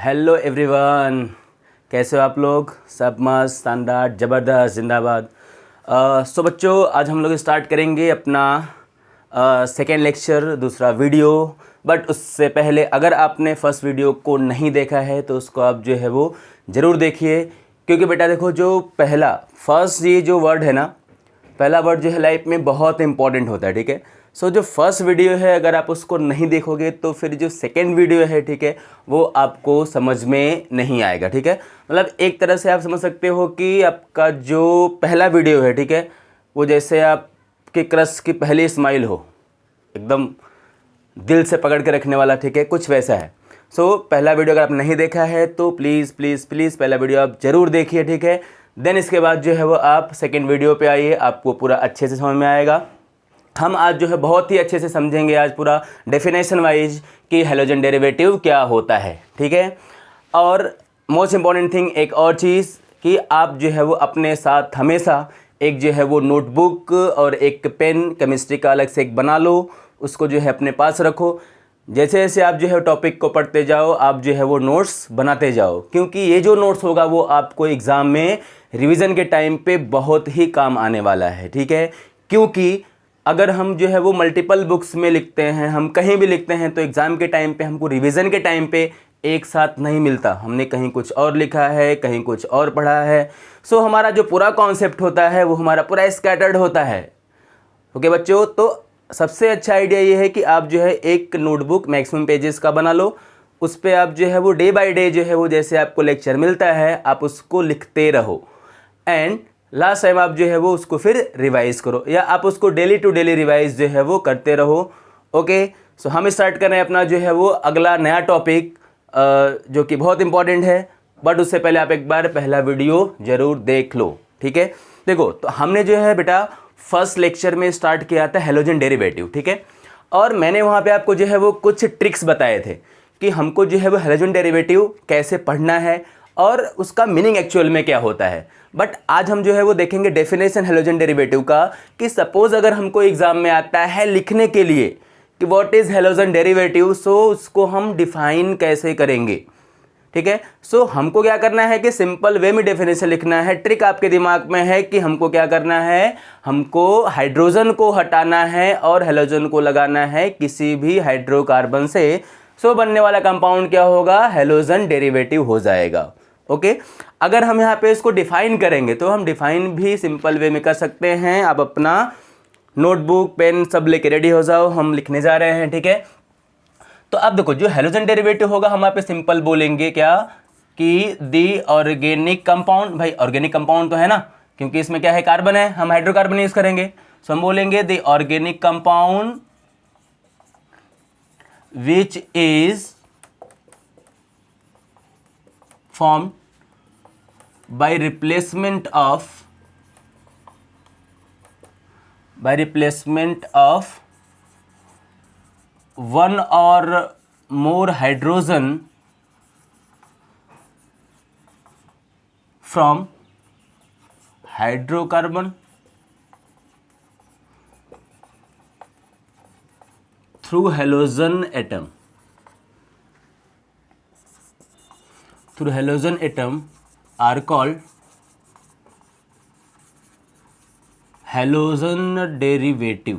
Hello everyone, कैसे हो आप लोग? सब मस्त, शानदार, ज़बरदस्त, जिंदाबाद। सो बच्चों, आज हम लोग स्टार्ट करेंगे अपना सेकेंड लेक्चर, दूसरा वीडियो। बट उससे पहले अगर आपने फर्स्ट वीडियो को नहीं देखा है तो उसको आप जो है वो ज़रूर देखिए, क्योंकि बेटा देखो, जो पहला फर्स्ट ये जो वर्ड है ना, पहला वर्ड जो है लाइफ में बहुत इंपॉर्टेंट होता है, ठीक है। सो जो फर्स्ट वीडियो है अगर आप उसको नहीं देखोगे तो फिर जो सेकेंड वीडियो है, ठीक है, वो आपको समझ में नहीं आएगा, ठीक है। मतलब एक तरह से आप समझ सकते हो कि आपका जो पहला वीडियो है, ठीक है, वो जैसे आपके क्रश की पहली स्माइल हो, एकदम दिल से पकड़ के रखने वाला, ठीक है, कुछ वैसा है। सो पहला वीडियो अगर आप नहीं देखा है तो प्लीज़ प्लीज़ प्लीज़ पहला वीडियो आप ज़रूर देखिए, ठीक है। देन इसके बाद जो है वो आप सेकेंड वीडियो पे आइए, आपको पूरा अच्छे से समझ में आएगा। हम आज जो है बहुत ही अच्छे से समझेंगे आज पूरा डेफिनेशन वाइज कि हैलोजन डेरिवेटिव क्या होता है, ठीक है। और मोस्ट इम्पॉर्टेंट थिंग एक और चीज़ कि आप जो है वो अपने साथ हमेशा एक जो है वो नोटबुक और एक पेन केमिस्ट्री का अलग से एक बना लो, उसको जो है अपने पास रखो। जैसे जैसे आप जो है टॉपिक को पढ़ते जाओ, आप जो है वो नोट्स बनाते जाओ, क्योंकि ये जो नोट्स होगा वो आपको एग्ज़ाम में रिवीजन के टाइम पे बहुत ही काम आने वाला है, ठीक है। क्योंकि अगर हम जो है वो मल्टीपल बुक्स में लिखते हैं, हम कहीं भी लिखते हैं, तो एग्ज़ाम के टाइम पे हमको रिवीजन के टाइम पे एक साथ नहीं मिलता। हमने कहीं कुछ और लिखा है, कहीं कुछ और पढ़ा है। सो हमारा जो पूरा कॉन्सेप्ट होता है वो हमारा पूरा स्कैटर्ड होता है। ओके बच्चों, तो सबसे अच्छा आइडिया ये है कि आप जो है एक नोटबुक मैक्सिमम पेजेस का बना लो, उस पर आप जो है वो डे बाय डे जो है वो जैसे आपको लेक्चर मिलता है आप उसको लिखते रहो, एंड लास्ट टाइम आप जो है वो उसको फिर रिवाइज़ करो, या आप उसको डेली टू डेली रिवाइज जो है वो करते रहो। ओके, सो हम स्टार्ट कर रहे हैं अपना जो है वो अगला नया टॉपिक, जो कि बहुत इंपॉर्टेंट है। बट उससे पहले आप एक बार पहला वीडियो ज़रूर देख लो, ठीक है। देखो, तो हमने जो है बेटा फर्स्ट लेक्चर में स्टार्ट किया था हैलोजन डेरिवेटिव, ठीक है। और मैंने वहाँ पे आपको जो है वो कुछ ट्रिक्स बताए थे कि हमको जो है वो हैलोजन डेरिवेटिव कैसे पढ़ना है और उसका मीनिंग एक्चुअल में क्या होता है। बट आज हम जो है वो देखेंगे डेफिनेशन हैलोजन डेरिवेटिव का, कि सपोज अगर हमको एग्जाम में आता है लिखने के लिए कि व्हाट इज़ हैलोजन डेरिवेटिव, सो उसको हम डिफाइन कैसे करेंगे, ठीक है। सो हमको क्या करना है कि सिंपल वे में डेफिनेशन लिखना है। ट्रिक आपके दिमाग में है कि हमको क्या करना है, हमको हाइड्रोजन को हटाना है और हैलोजन को लगाना है किसी भी हाइड्रोकार्बन से। सो बनने वाला कंपाउंड क्या होगा, हैलोजन डेरिवेटिव हो जाएगा। ओके, अगर हम यहाँ पे इसको डिफाइन करेंगे तो हम डिफाइन भी सिंपल वे में कर सकते हैं। आप अपना नोटबुक पेन सब लेके रेडी हो जाओ, हम लिखने जा रहे हैं, ठीक है। तो अब देखो, जो हैलोजन डेरिवेटिव होगा हम यहाँ पे सिंपल बोलेंगे क्या कि दी ऑर्गेनिक कंपाउंड। भाई ऑर्गेनिक कंपाउंड तो है ना, क्योंकि इसमें क्या है, कार्बन है, हम हाइड्रोकार्बन यूज करेंगे। सो हम बोलेंगे the organic compound which is formed by replacement of one or more hydrogen from hydrocarbon through halogen atom. Through halogen atom are called halogen derivative,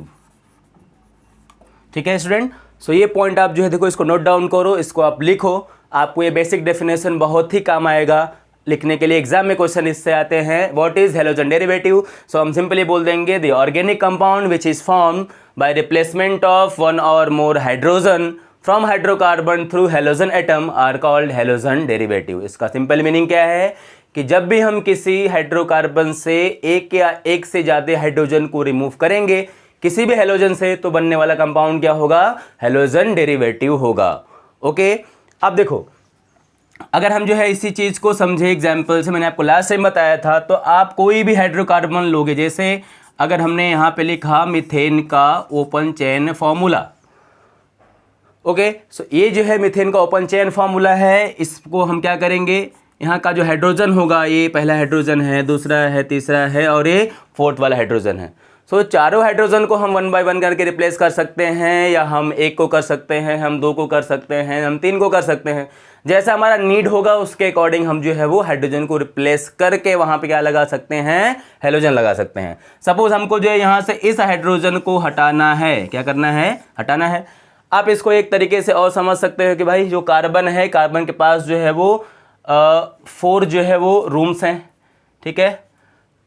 ठीक है स्टूडेंट। सो ये पॉइंट आप जो है देखो, इसको नोट डाउन करो, इसको आप लिखो। आपको ये बेसिक डेफिनेशन बहुत ही काम आएगा लिखने के लिए। एग्जाम में क्वेश्चन इससे आते हैं, what is halogen derivative. So हम सिंपली बोल देंगे the organic compound which is formed by replacement of one or more hydrogen from hydrocarbon through halogen atom are called halogen derivative. इसका सिंपल मीनिंग क्या है कि जब भी हम किसी हाइड्रोकार्बन से एक या एक से ज़्यादा हाइड्रोजन को रिमूव करेंगे किसी भी हैलोजन से, तो बनने वाला कंपाउंड क्या होगा, हैलोजन डेरिवेटिव होगा। ओके, अब देखो, अगर हम जो है इसी चीज़ को समझे एग्जाम्पल से, मैंने आपको लास्ट टाइम बताया था, तो आप कोई भी हाइड्रोकार्बन लोगे, जैसे अगर हमने यहाँ पे लिखा मीथेन का ओपन चेन फॉर्मूला। ओके, सो ये जो है मीथेन का ओपन चेन फार्मूला है। इसको हम क्या करेंगे, यहाँ का जो हाइड्रोजन होगा, ये पहला हाइड्रोजन है, दूसरा है, तीसरा है और ये फोर्थ वाला हाइड्रोजन है। सो चारों हाइड्रोजन को हम 1 बाय 1 करके रिप्लेस कर सकते हैं, या हम 1 को कर सकते हैं, हम 2 को कर सकते हैं, हम 3 को कर सकते हैं। जैसा हमारा नीड होगा उसके अकॉर्डिंग हम जो है वो हाइड्रोजन को रिप्लेस करके वहाँ पे क्या लगा सकते हैं, हेलोजन लगा सकते हैं। सपोज हमको जो है यहाँ से इस हाइड्रोजन को हटाना है, क्या करना है, हटाना है। आप इसको एक तरीके से और समझ सकते हो कि भाई जो कार्बन है, कार्बन के पास जो है वो 4 जो है वो रूम्स हैं, ठीक है।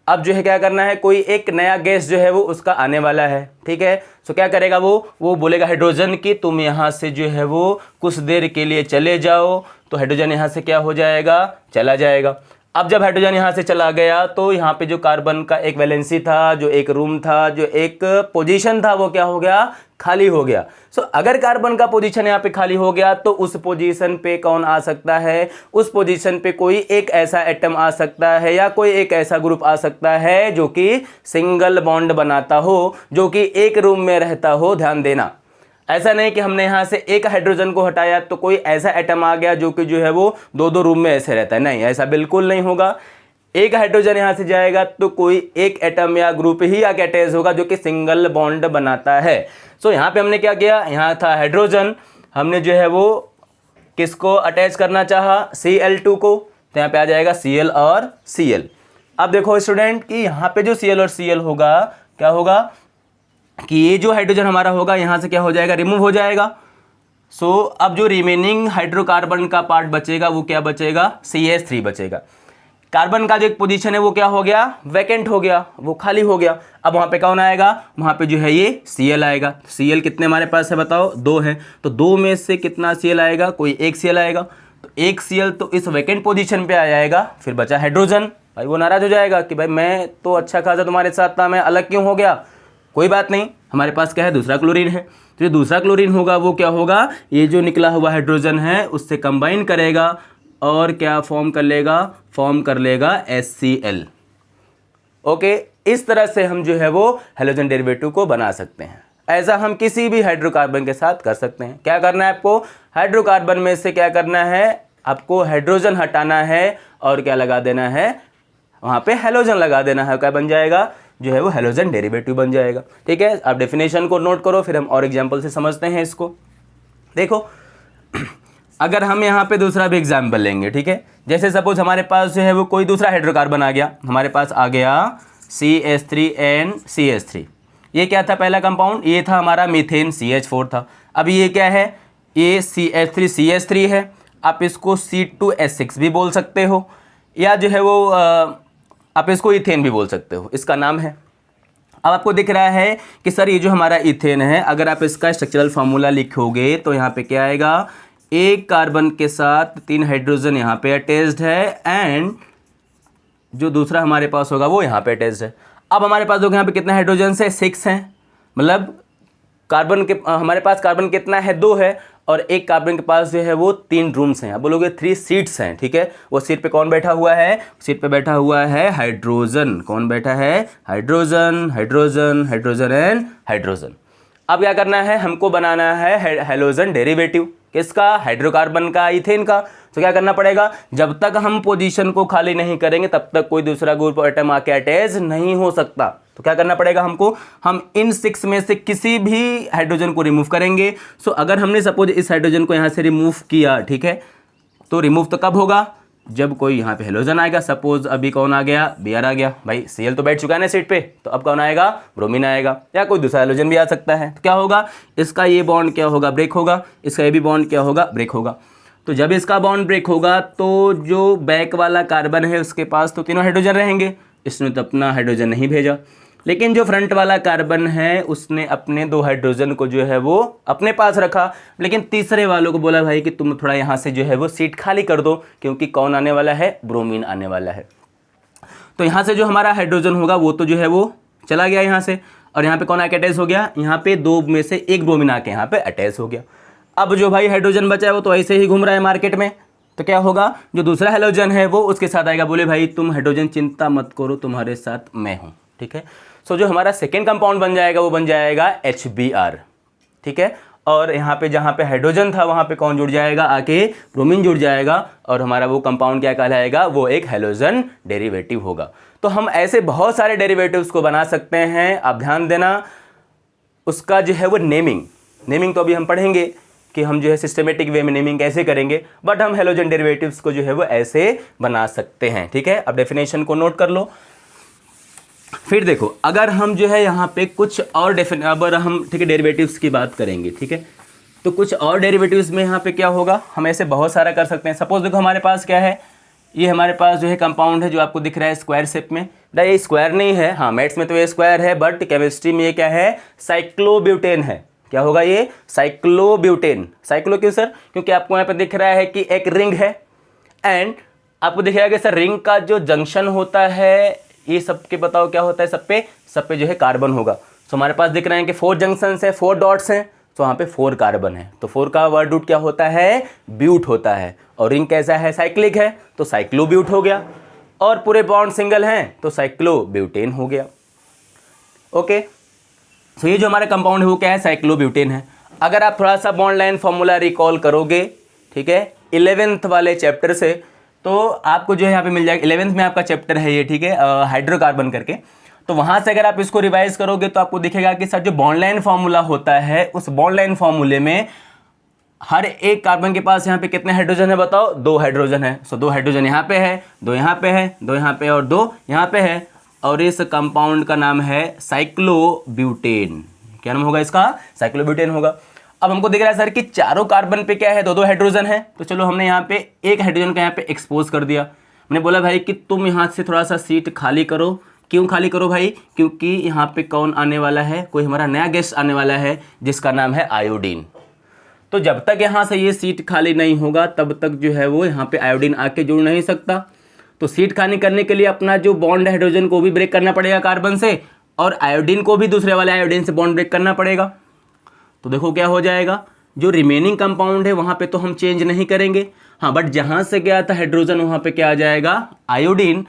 अब जो है क्या करना है, कोई एक नया गैस जो है वो उसका आने वाला है, ठीक है। सो क्या करेगा वो बोलेगा हाइड्रोजन कि तुम यहाँ से जो है वो कुछ देर के लिए चले जाओ, तो हाइड्रोजन यहाँ से क्या हो जाएगा, चला जाएगा। अब जब हाइड्रोजन यहाँ से चला गया तो यहाँ पे जो कार्बन का एक वैलेंसी था, जो एक रूम था, जो एक पोजीशन था, वो क्या हो गया, खाली हो गया। सो अगर कार्बन का पोजीशन यहाँ पे खाली हो गया तो उस पोजीशन पे कौन आ सकता है, उस पोजीशन पे कोई एक ऐसा एटम आ सकता है या कोई एक ऐसा ग्रुप आ सकता है जो कि सिंगल बॉन्ड बनाता हो, जो कि एक रूम में रहता हो। ध्यान देना, ऐसा नहीं कि हमने यहाँ से एक हाइड्रोजन को हटाया तो कोई ऐसा एटम आ गया जो कि जो है वो 2-2 रूम में ऐसे रहता है, नहीं, ऐसा बिल्कुल नहीं होगा। एक हाइड्रोजन यहाँ से जाएगा तो कोई एक एटम या ग्रुप ही आके अटैच होगा जो कि सिंगल बॉन्ड बनाता है। सो यहाँ पे हमने क्या किया, यहाँ था हाइड्रोजन, हमने जो है वो किसको अटैच करना चाहा, Cl2 को, तो यहाँ पे आ जाएगा Cl और Cl। अब देखो स्टूडेंट कि यहाँ पे जो Cl और Cl होगा, क्या होगा कि ये जो हाइड्रोजन हमारा होगा यहाँ से क्या हो जाएगा, रिमूव हो जाएगा। सो अब जो रिमेनिंग हाइड्रोकार्बन का पार्ट बचेगा वो क्या बचेगा, CH3 बचेगा। कार्बन का जो एक पोजीशन है वो क्या हो गया, वैकेंट हो गया, वो खाली हो गया। अब वहाँ पे कौन आएगा, वहाँ पे जो है ये Cl आएगा। Cl कितने हमारे पास है बताओ, 2 है, तो 2 में से कितना Cl आएगा, कोई एक Cl आएगा, तो एक Cl तो इस वैकेंट पोजीशन पे आ जाएगा। फिर बचा हाइड्रोजन, भाई वो नाराज हो जाएगा कि भाई मैं तो अच्छा खासा तुम्हारे साथ था, मैं अलग क्यों हो गया। कोई बात नहीं, हमारे पास क्या है, दूसरा क्लोरीन है। तो जो दूसरा क्लोरीन होगा वो क्या होगा, ये जो निकला हुआ हाइड्रोजन है उससे कंबाइन करेगा और क्या फॉर्म कर लेगा HCl। ओके, इस तरह से हम जो है वो हेलोजन डेरिवेटिव को बना सकते हैं। ऐसा हम किसी भी हाइड्रोकार्बन के साथ कर सकते हैं। क्या करना है आपको, हाइड्रोकार्बन में से क्या करना है, आपको हाइड्रोजन हटाना है और क्या लगा देना है, वहाँ पे हेलोजन लगा देना है। क्या बन जाएगा, जो है वो हेलोजन डेरिवेटिव बन जाएगा। ठीक है, आप डेफिनेशन को नोट करो, फिर हम और एग्जाम्पल से समझते हैं इसको। देखो अगर हम यहाँ पे दूसरा भी एग्जाम्पल लेंगे, ठीक है, जैसे सपोज हमारे पास जो है वो कोई दूसरा हाइड्रोकार्बन आ गया, हमारे पास आ गया CH3NCH3। ये क्या था पहला कंपाउंड, ये था हमारा मीथेन, CH4 था। अब ये क्या है, ये CH3CH3 है। आप इसको C2H6 भी बोल सकते हो, या जो है वो आप इसको इथेन भी बोल सकते हो, इसका नाम है। अब आपको दिख रहा है कि सर ये जो हमारा इथेन है, अगर आप इसका स्ट्रक्चरल फार्मूला लिखोगे तो यहाँ पे क्या आएगा, एक कार्बन के साथ 3 हाइड्रोजन यहाँ पे अटैच्ड है एंड जो दूसरा हमारे पास होगा वो यहाँ पे अटैच्ड है। अब हमारे पास देखो यहाँ पे कितने हाइड्रोजन है, 6 हैं, मतलब कार्बन के हमारे पास कार्बन कितना है, 2 है, और एक कार्बन के पास जो है वो 3 रूम्स हैं। अब बोलोगे 3 सीट्स हैं, ठीक है, वो सीट पे कौन बैठा हुआ है, सीट पे बैठा हुआ है हाइड्रोजन। कौन बैठा है, hydrogen, hydrogen, hydrogen and hydrogen. अब क्या करना है, हमको बनाना है हेलोजन डेरिवेटिव, किसका, हाइड्रोकार्बन का, इथेन का। तो क्या करना पड़ेगा, जब तक हम पोजीशन को खाली नहीं करेंगे तब तक कोई दूसरा ग्रुप एटम आके अटैच नहीं हो सकता। तो क्या करना पड़ेगा हमको, हम इन 6 में से किसी भी हाइड्रोजन को रिमूव करेंगे। सो अगर हमने सपोज इस हाइड्रोजन को यहाँ से रिमूव किया, ठीक है, तो रिमूव तो कब होगा, जब कोई यहाँ पे हेलोजन आएगा। सपोज अभी कौन आ गया, Br आ गया, भाई Cl तो बैठ चुका है ना सीट पे, तो अब कौन आएगा, ब्रोमीन आएगा, या कोई दूसरा हेलोजन भी आ सकता है। तो क्या होगा, इसका ये बॉन्ड क्या होगा, ब्रेक होगा, इसका ये भी बॉन्ड क्या होगा, ब्रेक होगा। तो जब इसका बॉन्ड ब्रेक होगा तो जो बैक वाला कार्बन है उसके पास तो तीनों हाइड्रोजन रहेंगे, इसने तो अपना हाइड्रोजन नहीं भेजा, लेकिन जो फ्रंट वाला कार्बन है उसने अपने 2 हाइड्रोजन को जो है वो अपने पास रखा, लेकिन तीसरे वालों को बोला भाई कि तुम थोड़ा यहाँ से जो है वो सीट खाली कर दो, क्योंकि कौन आने वाला है, ब्रोमीन आने वाला है। तो यहाँ से जो हमारा हाइड्रोजन होगा वो तो जो है वो चला गया यहाँ से, और यहाँ पे कौन आके अटैच हो गया, यहाँ पे 2 में से 1 ब्रोमीन आके यहाँ पे अटैच हो गया। अब जो भाई हाइड्रोजन बचा है वो तो ऐसे ही घूम रहा है मार्केट में, तो क्या होगा, जो दूसरा हेलोजन है वो उसके साथ आएगा, बोले भाई तुम हाइड्रोजन चिंता मत करो, तुम्हारे साथ मैं हूँ। ठीक है, सो जो हमारा सेकेंड कंपाउंड बन जाएगा वो बन जाएगा HBr। ठीक है, और यहाँ पे जहाँ पे हाइड्रोजन था वहाँ पे कौन जुड़ जाएगा, आके ब्रोमीन जुड़ जाएगा और हमारा वो कंपाउंड क्या कहलाएगा, वो एक हैलोजन डेरिवेटिव होगा। तो हम ऐसे बहुत सारे डेरिवेटिव्स को बना सकते हैं। आप ध्यान देना, उसका जो है वो नेमिंग तो अभी हम पढ़ेंगे कि हम जो है सिस्टमेटिक वे में नेमिंग कैसे करेंगे, बट हम हैलोजन डेरिवेटिव्स को जो है वो ऐसे बना सकते हैं। ठीक है, अब डेफिनेशन को नोट कर लो। फिर देखो, अगर हम जो है यहाँ पे कुछ और अगर हम ठीक है डेरिवेटिव्स की बात करेंगे, ठीक है, तो कुछ और डेरिवेटिव्स में यहाँ पे क्या होगा, हम ऐसे बहुत सारा कर सकते हैं। सपोज देखो हमारे पास क्या है, ये हमारे पास जो है कंपाउंड है जो आपको दिख रहा है स्क्वायर शेप में। ये स्क्वायर नहीं है, हाँ मैथ्स में तो ये स्क्वायर है, बट केमिस्ट्री में ये क्या है, साइक्लोब्यूटेन है। क्या होगा ये, साइक्लोब्यूटेन। साइक्लो क्यों सर, क्योंकि आपको यहाँ पे दिख रहा है कि एक रिंग है एंड आपको दिखेगा कि सर रिंग का जो जंक्शन होता है, ये सबके बताओ क्या होता है, सब पे जो है कार्बन होगा। तो हमारे पास दिख रहे हैं कि 4 जंक्शंस है, 4 डॉट्स हैं, तो वहाँ पे 4 कार्बन है, तो 4 का वर्ड रूट क्या होता है, ब्यूट होता है। और रिंग कैसा है, साइक्लिक है, तो साइक्लोब्यूट हो गया। और पूरे बॉन्ड सिंगल हैं तो साइक्लोब्यूटेन हो गया। ओके, तो ये जो हमारा कंपाउंड है वो क्या है, साइक्लोब्यूटेन है। अगर आप थोड़ा सा बॉन्ड लाइन फॉर्मूला रिकॉल करोगे, ठीक है, 11th वाले चैप्टर से, तो आपको जो है यहाँ पे मिल जाएगा। 11th में आपका चैप्टर है ये, ठीक है, हाइड्रोकार्बन करके। तो वहाँ से अगर आप इसको रिवाइज करोगे तो आपको दिखेगा कि सर जो बॉन्ड लाइन फार्मूला होता है, उस बॉन्ड लाइन फार्मूले में हर एक कार्बन के पास यहाँ पे कितने हाइड्रोजन है बताओ, 2 हाइड्रोजन है। सो 2 हाइड्रोजन यहाँ पे है, 2 यहाँ पे है, 2 यहाँ पे और 2 यहाँ पे है। और इस कंपाउंड का नाम है साइक्लोब्यूटेन। क्या नाम होगा इसका, साइक्लोब्यूटेन होगा। अब हमको दिख रहा है सर कि चारों कार्बन पे क्या है, 2-2 हाइड्रोजन है। तो चलो हमने यहाँ पे एक हाइड्रोजन का यहाँ पे एक्सपोज कर दिया। मैंने बोला भाई कि तुम यहाँ से थोड़ा सा सीट खाली करो। क्यों खाली करो भाई, क्योंकि यहाँ पे कौन आने वाला है, कोई हमारा नया गेस्ट आने वाला है जिसका नाम है आयोडीन। तो जब तक यहाँ से ये सीट खाली नहीं होगा तब तक जो है वो यहाँ पे आयोडीन आके जुड़ नहीं सकता। तो सीट खाली करने के लिए अपना जो बॉन्ड हाइड्रोजन को भी ब्रेक करना पड़ेगा कार्बन से, और आयोडीन को भी दूसरे वाले आयोडीन से बॉन्ड ब्रेक करना पड़ेगा। तो देखो क्या हो जाएगा, जो रिमेनिंग कंपाउंड है वहाँ पे तो हम चेंज नहीं करेंगे, हाँ, बट जहाँ से गया था हाइड्रोजन वहाँ पे क्या आ जाएगा, आयोडीन।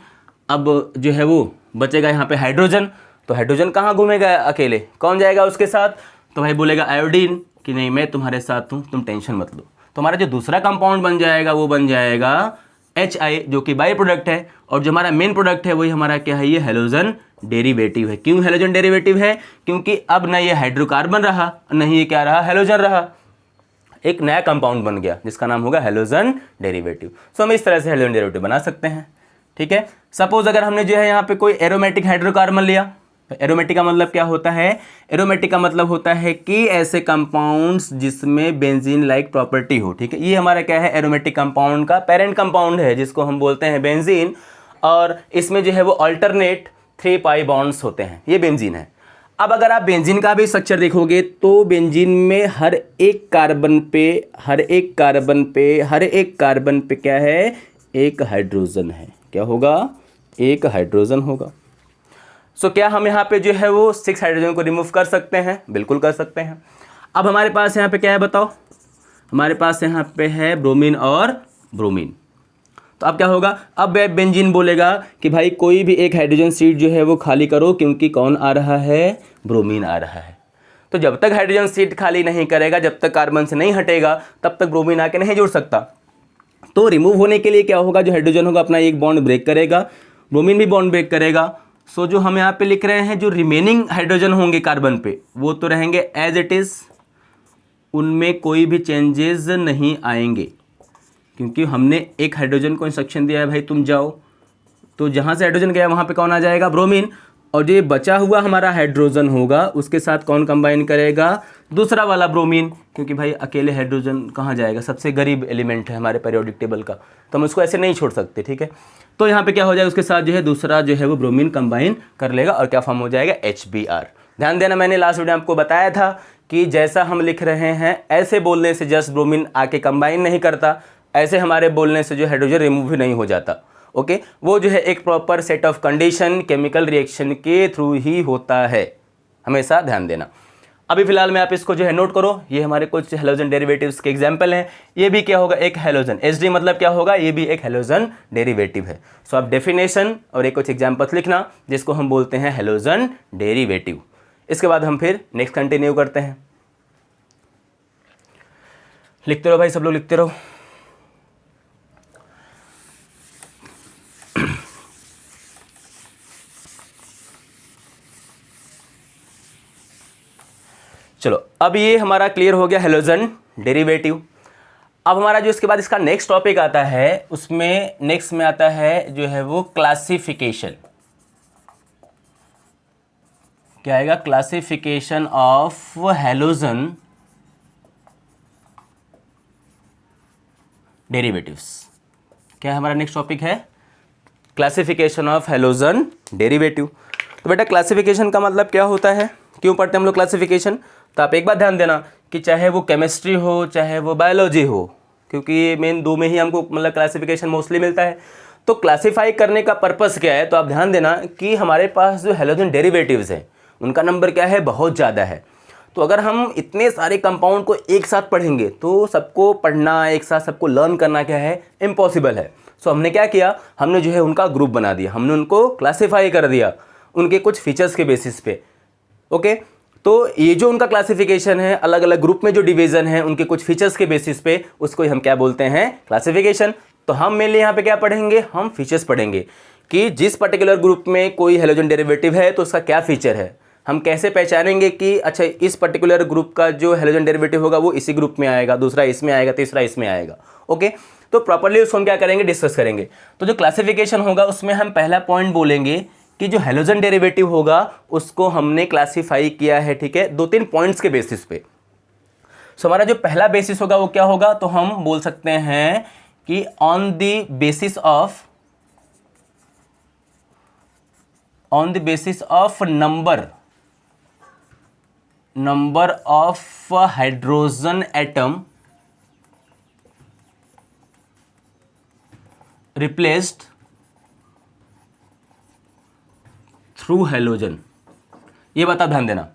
अब जो है वो बचेगा यहाँ पे हाइड्रोजन। तो हाइड्रोजन कहाँ घूमेगा अकेले, कौन जाएगा उसके साथ, तो भाई बोलेगा आयोडीन कि नहीं मैं तुम्हारे साथ हूँ, तुम टेंशन मत लो। तो हमारा जो दूसरा कंपाउंड बन जाएगा वो बन जाएगा HI, जो कि बाई प्रोडक्ट है। और जो हमारा मेन प्रोडक्ट है वही हमारा क्या है, ये हैलोजन डेरिवेटिव है। क्यों हैलोजन डेरिवेटिव है, क्योंकि अब न ये हाइड्रोकार्बन रहा, नहीं ये क्या रहा, हैलोजन रहा। एक नया कंपाउंड बन गया जिसका नाम होगा हैलोजन डेरिवेटिव। सो हम इस तरह से हैलोजन डेरिवेटिव बना सकते हैं। ठीक है, सपोज अगर हमने जो है यहाँ पे कोई एरोमेटिक हाइड्रोकार्बन लिया, तो एरोमेटिक का मतलब क्या होता है, एरोमेटिक का मतलब होता है कि ऐसे कंपाउंड्स जिसमें बेंजीन लाइक प्रॉपर्टी हो। ठीक है, ये हमारा क्या है, एरोमेटिक कंपाउंड का पेरेंट कंपाउंड है जिसको हम बोलते हैं बेंजीन। और इसमें जो है वो अल्टरनेट 3 पाई बॉन्ड्स होते हैं, ये बेंजीन है। अब अगर आप बेंजीन का भी स्ट्रक्चर देखोगे तो बेंजीन में हर एक कार्बन पे क्या है, एक हाइड्रोजन है। क्या होगा, एक हाइड्रोजन होगा। सो क्या हम यहाँ पे जो है वो 6 हाइड्रोजन को रिमूव कर सकते हैं, बिल्कुल कर सकते हैं। अब हमारे पास यहाँ पे क्या है बताओ, हमारे पास यहाँ पे है ब्रोमीन और ब्रोमीन। तो अब क्या होगा, अब बेंजीन बोलेगा कि भाई कोई भी एक हाइड्रोजन सीट जो है वो खाली करो, क्योंकि कौन आ रहा है, ब्रोमीन आ रहा है। तो जब तक हाइड्रोजन सीट खाली नहीं करेगा, जब तक कार्बन से नहीं हटेगा, तब तक ब्रोमीन आके नहीं जुड़ सकता। तो रिमूव होने के लिए क्या होगा, जो हाइड्रोजन होगा अपना एक बॉन्ड ब्रेक करेगा, ब्रोमीन भी बॉन्ड ब्रेक करेगा। सो जो हम यहाँ पे लिख रहे हैं, जो रिमेनिंग हाइड्रोजन होंगे कार्बन पे वो तो रहेंगे एज इट इज़, उनमें कोई भी चेंजेस नहीं आएंगे, क्योंकि हमने एक हाइड्रोजन को इंस्ट्रक्शन दिया है भाई तुम जाओ। तो जहाँ से हाइड्रोजन गया वहाँ पे कौन आ जाएगा, ब्रोमीन। और जो ये बचा हुआ हमारा हाइड्रोजन होगा उसके साथ कौन कंबाइन करेगा, दूसरा वाला ब्रोमीन, क्योंकि भाई अकेले हाइड्रोजन कहाँ जाएगा, सबसे गरीब एलिमेंट है हमारे पीरियोडिक टेबल का, तो हम उसको ऐसे नहीं छोड़ सकते। ठीक है, तो यहाँ पे क्या हो जाएगा, उसके साथ जो है दूसरा जो है वो ब्रोमीन कंबाइन कर लेगा और क्या फॉर्म हो जाएगा, HBr। ध्यान देना, मैंने लास्ट वीडियो में आपको बताया था कि जैसा हम लिख रहे हैं ऐसे बोलने से जस्ट ब्रोमीन आके कंबाइन नहीं करता, ऐसे हमारे बोलने से जो हाइड्रोजन रिमूव भी नहीं हो जाता। ओके, वो जो है एक proper set of condition chemical reaction के थ्रू ही होता है, हमेशा ध्यान देना। अभी फिलहाल में आप इसको जो है नोट करो, ये हमारे कुछ हैलोजन डेरिवेटिव्स के एग्जांपल हैं। ये भी क्या होगा, एक हैलोजन, Hd मतलब क्या होगा, ये भी एक हैलोजन डेरिवेटिव है। सो आप डेफिनेशन और एक कुछ एग्जांपल्स लिखना जिसको हम बोलते हैं हैलोजन डेरिवेटिव। इसके बाद हम फिर नेक्स्ट कंटिन्यू करते हैं। लिखते रहो भाई, सब लोग लिखते रहो। चलो, अब ये हमारा क्लियर हो गया हैलोजन डेरिवेटिव। अब हमारा जो इसके बाद इसका नेक्स्ट टॉपिक आता है, उसमें नेक्स्ट में आता है जो है वो क्लासिफिकेशन। क्या आएगा? Classification of halogen derivatives. क्या हमारा नेक्स्ट टॉपिक है? Classification of halogen derivative. तो बेटा क्लासिफिकेशन का मतलब क्या होता है, क्यों पढ़ते हैं हम लोग क्लासिफिकेशन? तो आप एक बात ध्यान देना कि चाहे वो केमिस्ट्री हो चाहे वो बायोलॉजी हो, क्योंकि मेन दो में ही हमको मतलब क्लासिफिकेशन मोस्टली मिलता है। तो क्लासिफाई करने का पर्पस क्या है? तो आप ध्यान देना कि हमारे पास जो हैलोजन डेरिवेटिव्स हैं उनका नंबर क्या है? बहुत ज़्यादा है। तो अगर हम इतने सारे कंपाउंड को एक साथ पढ़ेंगे तो सबको पढ़ना, एक साथ सबको लर्न करना क्या है? इम्पॉसिबल है। सो हमने क्या किया, हमने जो है उनका ग्रुप बना दिया, हमने उनको क्लासीफाई कर दिया उनके कुछ फीचर्स के बेसिस पे। ओके, तो ये जो उनका क्लासिफिकेशन है, अलग अलग ग्रुप में जो डिवीज़न है उनके कुछ फीचर्स के बेसिस पे, उसको हम क्या बोलते हैं? क्लासिफिकेशन। तो हम मेनली यहाँ पे क्या पढ़ेंगे? हम फीचर्स पढ़ेंगे कि जिस पर्टिकुलर ग्रुप में कोई हैलोजन डेरिवेटिव है तो उसका क्या फीचर है, हम कैसे पहचानेंगे कि अच्छा इस पर्टिकुलर ग्रुप का जो हैलोजन डेरिवेटिव होगा वो इसी ग्रुप में आएगा, दूसरा इसमें आएगा, तीसरा इसमें आएगा। ओके, तो प्रॉपर्ली उसको हम क्या करेंगे? डिस्कस करेंगे। तो जो क्लासिफिकेशन होगा उसमें हम पहला पॉइंट बोलेंगे कि जो हैलोजन डेरिवेटिव होगा उसको हमने क्लासीफाई किया है, ठीक है, 2-3 पॉइंट्स के बेसिस पे। सो हमारा जो पहला बेसिस होगा वो क्या होगा? तो हम बोल सकते हैं कि on the basis of number of hydrogen atom replaced through halogen. ये बता, ध्यान देना,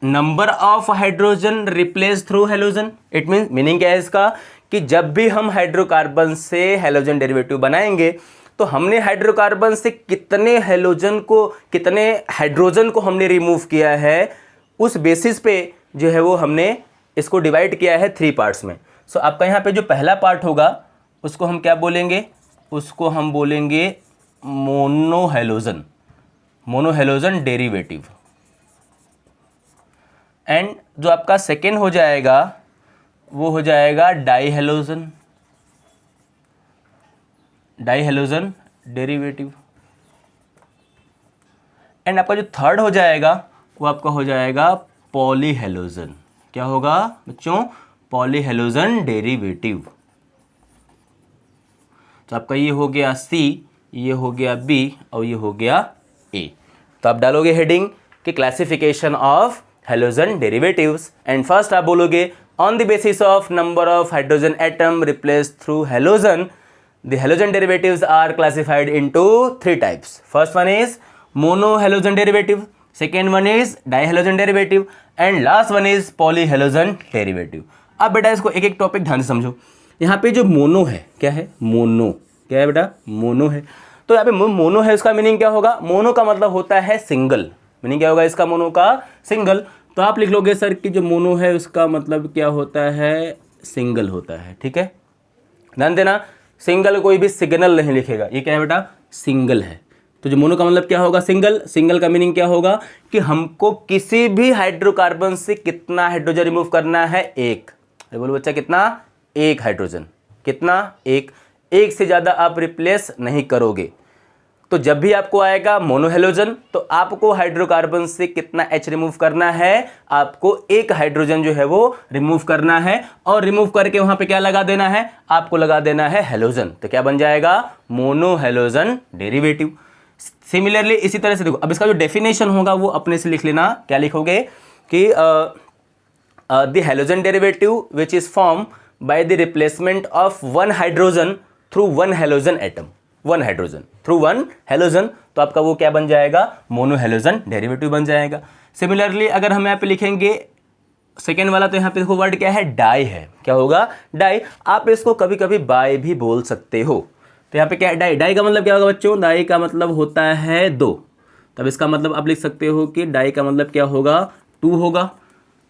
number of hydrogen replace through halogen. It meaning क्या है इसका? कि जब भी हम हाइड्रोकार्बन से हैलोजन डेरिवेटिव बनाएंगे तो हमने हाइड्रोकार्बन से कितने हाइड्रोजन को हमने रिमूव किया है, उस बेसिस पे जो है वो हमने इसको डिवाइड किया है 3 पार्ट्स में। सो आपका यहाँ पे जो पहला पार्ट होगा उसको हम क्या बोलेंगे? उसको हम बोलेंगे मोनोहैलोजन डेरिवेटिव। एंड जो आपका सेकेंड हो जाएगा वो हो जाएगा डाईहैलोजन डेरिवेटिव। एंड आपका जो थर्ड हो जाएगा वो आपका हो जाएगा पॉलीहैलोजन। क्या होगा बच्चों? पॉलीहैलोजन डेरिवेटिव। तो आपका ये हो गया C, ये हो गया B और ये हो गया A। तो आप डालोगे हेडिंग कि classification of halogen derivatives. And first आप बोलोगे on the basis of number of hydrogen atom replace through halogen, the halogen derivatives are classified into 3 types. First one is monohalogen derivative, second one is dihalogen derivative and last one is polyhalogen derivative. अब बेटा इसको एक एक topic ध्यान से समझो। यहाँ पे जो मोनो है, क्या है? मोनो। क्या है बेटा? मोनो है। तो यहाँ पे मोनो है, इसका मीनिंग क्या होगा? मोनो का मतलब होता है सिंगल। मीनिंग क्या होगा इसका? मोनो का सिंगल। तो आप लिख लोगे सर कि जो मोनो है उसका मतलब क्या होता है? सिंगल होता है, ठीक है। ध्यान देना, सिंगल कोई भी सिग्नल नहीं लिखेगा। ये क्या है बेटा? सिंगल है। तो जो मोनो का मतलब क्या होगा? सिंगल। सिंगल का मीनिंग क्या होगा कि हमको किसी भी हाइड्रोकार्बन से कितना हाइड्रोजन रिमूव करना है? 1। बोलो बच्चा कितना? 1 हाइड्रोजन। कितना? 1। एक से ज़्यादा आप रिप्लेस नहीं करोगे। तो जब भी आपको आएगा मोनोहैलोजन तो आपको हाइड्रोकार्बन से कितना H रिमूव करना है? आपको 1 हाइड्रोजन जो है वो रिमूव करना है और रिमूव करके वहाँ पे क्या लगा देना है? आपको लगा देना है हैलोजन। तो क्या बन जाएगा? मोनोहैलोजन डेरिवेटिव। सिमिलरली इसी तरह से देखो, अब इसका जो डेफिनेशन होगा वो अपने से लिख लेना। क्या लिखोगे कि the halogen derivative which is form by the replacement of 1 hydrogen through 1 halogen atom. 1 hydrogen through 1 halogen, तो आपका वो क्या बन जाएगा? मोनोहैलोजन डेरिवेटिव बन जाएगा। सिमिलरली अगर हम यहाँ पे लिखेंगे सेकेंड वाला, तो यहाँ पे देखो वर्ड क्या है? डाई है। क्या होगा? डाई। आप इसको कभी कभी बाय भी बोल सकते हो। तो यहाँ पे क्या है? डाई। डाई का मतलब क्या होगा बच्चों? डाई का मतलब होता है 2। तब इसका मतलब आप लिख सकते हो कि डाई का मतलब क्या होगा? 2 होगा।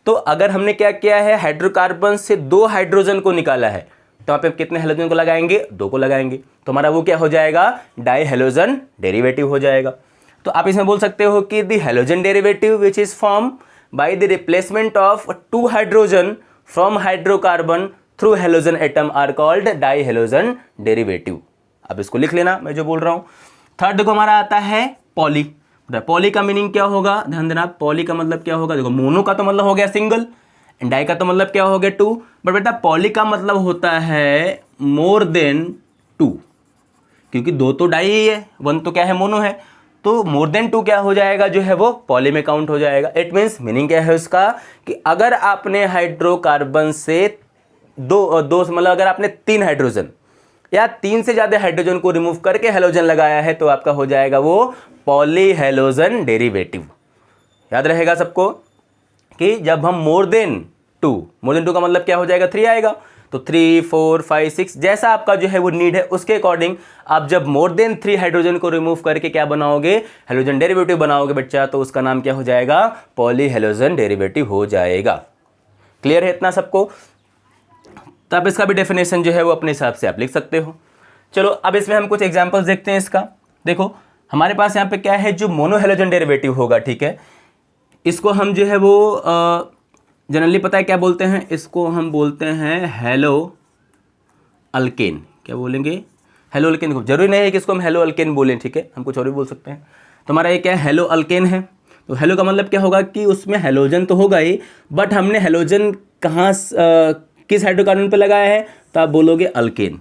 तो अगर हमने क्या किया है, हाइड्रोकार्बन से 2 हाइड्रोजन को निकाला है, तो वहाँ पे कितने हेलोजन को लगाएंगे, 2 को लगाएंगे, तो हमारा वो क्या हो जाएगा, डाई हेलोजन डेरिवेटिव हो जाएगा। तो आप इसमें बोल सकते हो कि the halogen derivative which is form by the replacement of 2 hydrogen from hydrocarbon through halogen atom are called dihalogen derivative. अब इसको लिख लेना मैं जो बोल रहा हूँ। थर्ड देखो हमारा आता है पॉली। पॉली का मीनिंग क्या होगा, ध्यान देना, पॉली का मतलब क्या होगा, देखो मोनो का तो मतलब हो गया सिंगल, एंड डाई का तो मतलब क्या हो गया 2, बट बेटा पॉली का मतलब होता है मोर देन 2, क्योंकि 2 तो डाई ही है, 1 तो क्या है, मोनो है, तो मोर देन 2 क्या हो जाएगा, जो है वो पॉली में काउंट हो जाएगा। इट मीन्स मीनिंग क्या है उसका, कि अगर आपने हाइड्रोकार्बन से दो मतलब अगर आपने 3 हाइड्रोजन या 3 से ज़्यादा हाइड्रोजन को रिमूव करके हेलोजन लगाया है, तो आपका हो जाएगा वो पॉली हेलोजन डेरिवेटिव। याद रहेगा सबको कि जब हम मोर देन टू का मतलब क्या हो जाएगा, 3 आएगा, तो 3, 4, 5, 6 जैसा आपका जो है वो नीड है उसके अकॉर्डिंग आप जब मोर देन 3 हाइड्रोजन को रिमूव करके क्या बनाओगे, हेलोजन डेरिवेटिव बनाओगे बच्चा, तो उसका नाम क्या हो जाएगा, पॉली हेलोजन डेरिवेटिव हो जाएगा। क्लियर है इतना सबको। तब इसका भी डेफिनेशन जो है वो अपने हिसाब से आप लिख सकते हो। चलो अब इसमें हम कुछ एग्जांपल्स देखते हैं इसका। देखो हमारे पास यहाँ पे क्या है, जो मोनो हेलोजन डेरिवेटिव होगा, ठीक है, इसको हम जो है वो जनरली पता है क्या बोलते हैं, इसको हम बोलते हैं हेलो अल्केन। क्या बोलेंगे, हेलो अल्केन। जरूरी नहीं है कि इसको हम हेलो अल्केन बोलें, ठीक है, हम कुछ और भी बोल सकते हैं। तो हमारा ये क्या है, हेलो अल्केन है। तो हेलो का मतलब क्या होगा कि उसमें हेलोजन तो होगा ही, बट हमने हेलोजन कहाँ किस हाइड्रोकार्बन पे लगाया है, तो आप बोलोगे अल्केन।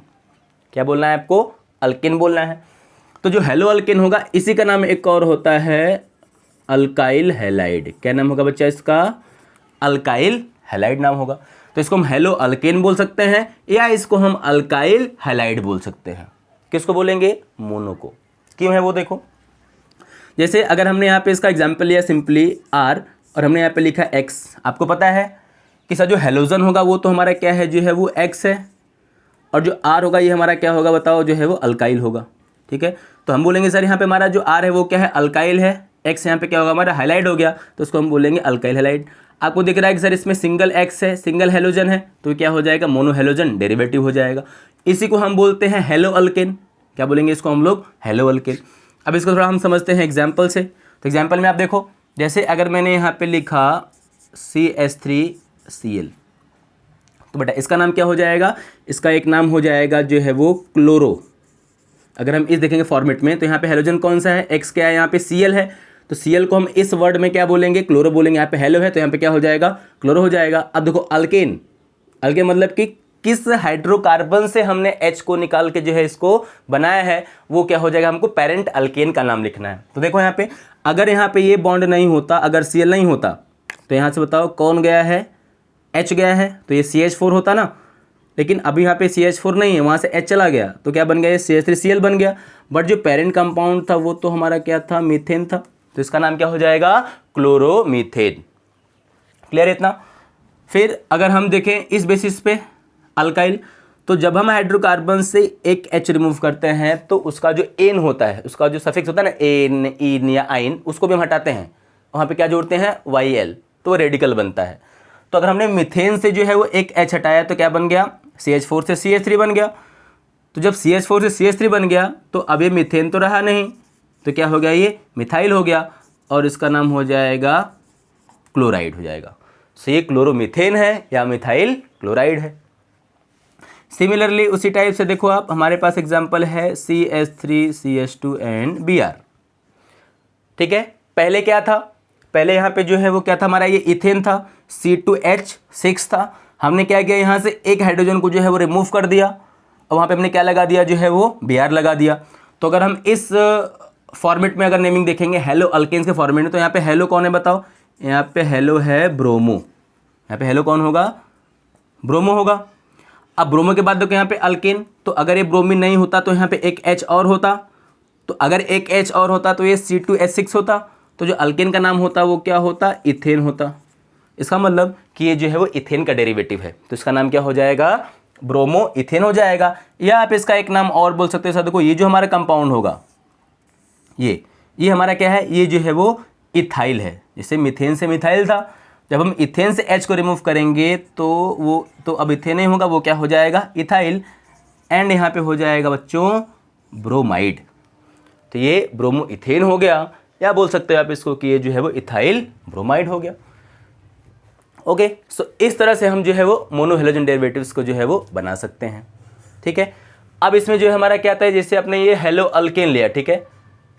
क्या बोलना है आपको, अल्केन बोलना है। तो जो हेलो अल्केन होगा इसी का नाम एक और होता है अल्काइल हैलाइड। क्या नाम होगा बच्चा इसका, अल्काइल हैलाइड नाम होगा। तो इसको हम हेलो अल्केन बोल सकते हैं, या इसको हम अल्काइल हैलाइड बोल सकते हैं। किसको बोलेंगे, मोनो को। क्यों है वो देखो, जैसे अगर हमने यहाँ पे इसका एग्जाम्पल लिया सिंपली आर, और हमने यहाँ पे लिखा एक्स। आपको पता है कि सर जो हेलोजन होगा वो तो हमारा क्या है, जो है वो एक्स है, और जो आर होगा ये हमारा क्या होगा बताओ, जो है वो अल्काइल होगा। ठीक है, तो हम बोलेंगे सर यहाँ पे हमारा जो आर है वो क्या है, अल्काइल है, एक्स यहाँ पे क्या होगा हमारा हाइलाइड हो गया, तो उसको हम बोलेंगे अल्काइल हैलाइड। आपको दिख रहा है कि सर इसमें सिंगल एक्स है, सिंगल हेलोजन है, तो क्या हो जाएगा, मोनो हेलोजन डेरिवेटिव हो जाएगा। इसी को हम बोलते हैं हेलो अल्केन। क्या बोलेंगे इसको हम लोग, हेलो अल्केन। अब इसको थोड़ा हम समझते हैं एग्जाम्पल से। तो एग्जाम्पल में आप देखो, जैसे अगर मैंने यहाँ पे लिखा CH3Cl, तो बेटा इसका नाम क्या हो जाएगा, इसका एक नाम हो जाएगा जो है वो क्लोरो। अगर हम इस देखेंगे फॉर्मेट में, तो यहाँ पे हेलोजन कौन सा है, एक्स क्या है, यहाँ पे Cl है, तो Cl को हम इस वर्ड में क्या बोलेंगे, क्लोरो बोलेंगे। यहाँ पे हेलो है तो यहाँ पे क्या हो जाएगा, क्लोरो हो जाएगा। अब देखो अल्केन, अल्केन मतलब कि किस हाइड्रोकार्बन से हमने H को निकाल के जो है इसको बनाया है, वो क्या हो जाएगा, हमको पेरेंट अल्केन का नाम लिखना है। तो देखो यहाँ पे अगर यहाँ पे ये बॉन्ड नहीं होता, अगर Cl नहीं होता, तो यहाँ से बताओ कौन गया है, H गया है, तो ये CH4 होता ना। लेकिन अभी यहाँ पे CH4 नहीं है, वहाँ से H चला गया, तो क्या बन गया, ये CH3Cl बन गया। बट जो पेरेंट कंपाउंड था वो तो हमारा क्या था, मीथेन था, तो इसका नाम क्या हो जाएगा, क्लोरोमीथेन। क्लियर इतना। फिर अगर हम देखें इस बेसिस पे अल्काइल, तो जब हम हाइड्रोकार्बन से एक H रिमूव करते हैं, तो उसका जो एन होता है, उसका जो सफिक्स होता है ना, एन, इन या आइन, उसको भी हम हटाते हैं, वहाँ पे क्या जोड़ते हैं, YL, तो वो रेडिकल बनता है। तो अगर हमने मीथेन से जो है वो एक H हटाया, तो क्या बन गया, CH4 से CH3 बन गया। तो जब CH4 से CH3 बन गया, तो अब ये मीथेन तो रहा नहीं, तो क्या हो गया, ये मिथाइल हो गया, और इसका नाम हो जाएगा क्लोराइड हो जाएगा। सो ये क्लोरोमीथेन है या मिथाइल क्लोराइड है। सिमिलरली उसी टाइप से देखो आप, हमारे पास एग्जाम्पल है CH3CH2 एंड Br। ठीक है, पहले क्या था, पहले यहाँ पे जो है वो क्या था हमारा, ये इथेन था, C2H6 था। हमने क्या किया, यहाँ से एक हाइड्रोजन को जो है वो रिमूव कर दिया, और वहाँ पे हमने क्या लगा दिया, जो है वो Br लगा दिया। तो अगर हम इस फॉर्मेट में अगर नेमिंग देखेंगे हेलो अल्केन्स के फॉर्मेट में, तो यहाँ पे हेलो कौन है बताओ, यहाँ पे हेलो है ब्रोमो। यहाँ पे हेलो कौन होगा, ब्रोमो होगा। अब ब्रोमो के बाद देखो यहाँ पे अल्केन, तो अगर ये ब्रोमीन नहीं होता तो यहाँ पे एक H और होता, तो अगर एक H और होता तो ये C2H6 होता, तो जो अल्केन का नाम होता वो क्या होता, इथेन होता। इसका मतलब कि ये जो है वो इथेन का डेरिवेटिव है, तो इसका नाम क्या हो जाएगा, ब्रोमो इथेन हो जाएगा। या आप इसका एक नाम और बोल सकते हैं, देखो ये जो हमारा कंपाउंड होगा, ये हमारा क्या है, ये जो है वो इथाइल है। जैसे मीथेन से मिथाइल था, जब हम इथेन से H को रिमूव करेंगे तो अब इथेन नहीं होगा, वो क्या हो जाएगा, इथाइल, एंड यहाँ पे हो जाएगा बच्चों ब्रोमाइड। तो ये ब्रोमो इथेन हो गया, या बोल सकते हो आप इसको कि ये जो है वो इथाइल ब्रोमाइड हो गया। ओके, सो इस तरह से हम जो है वो मोनो हेलोजन डेरिवेटिव्स को जो है वो बना सकते हैं। ठीक है, अब इसमें जो है हमारा क्या आता है, जैसे अपने ये हेलो अल्केन लिया, ठीक है,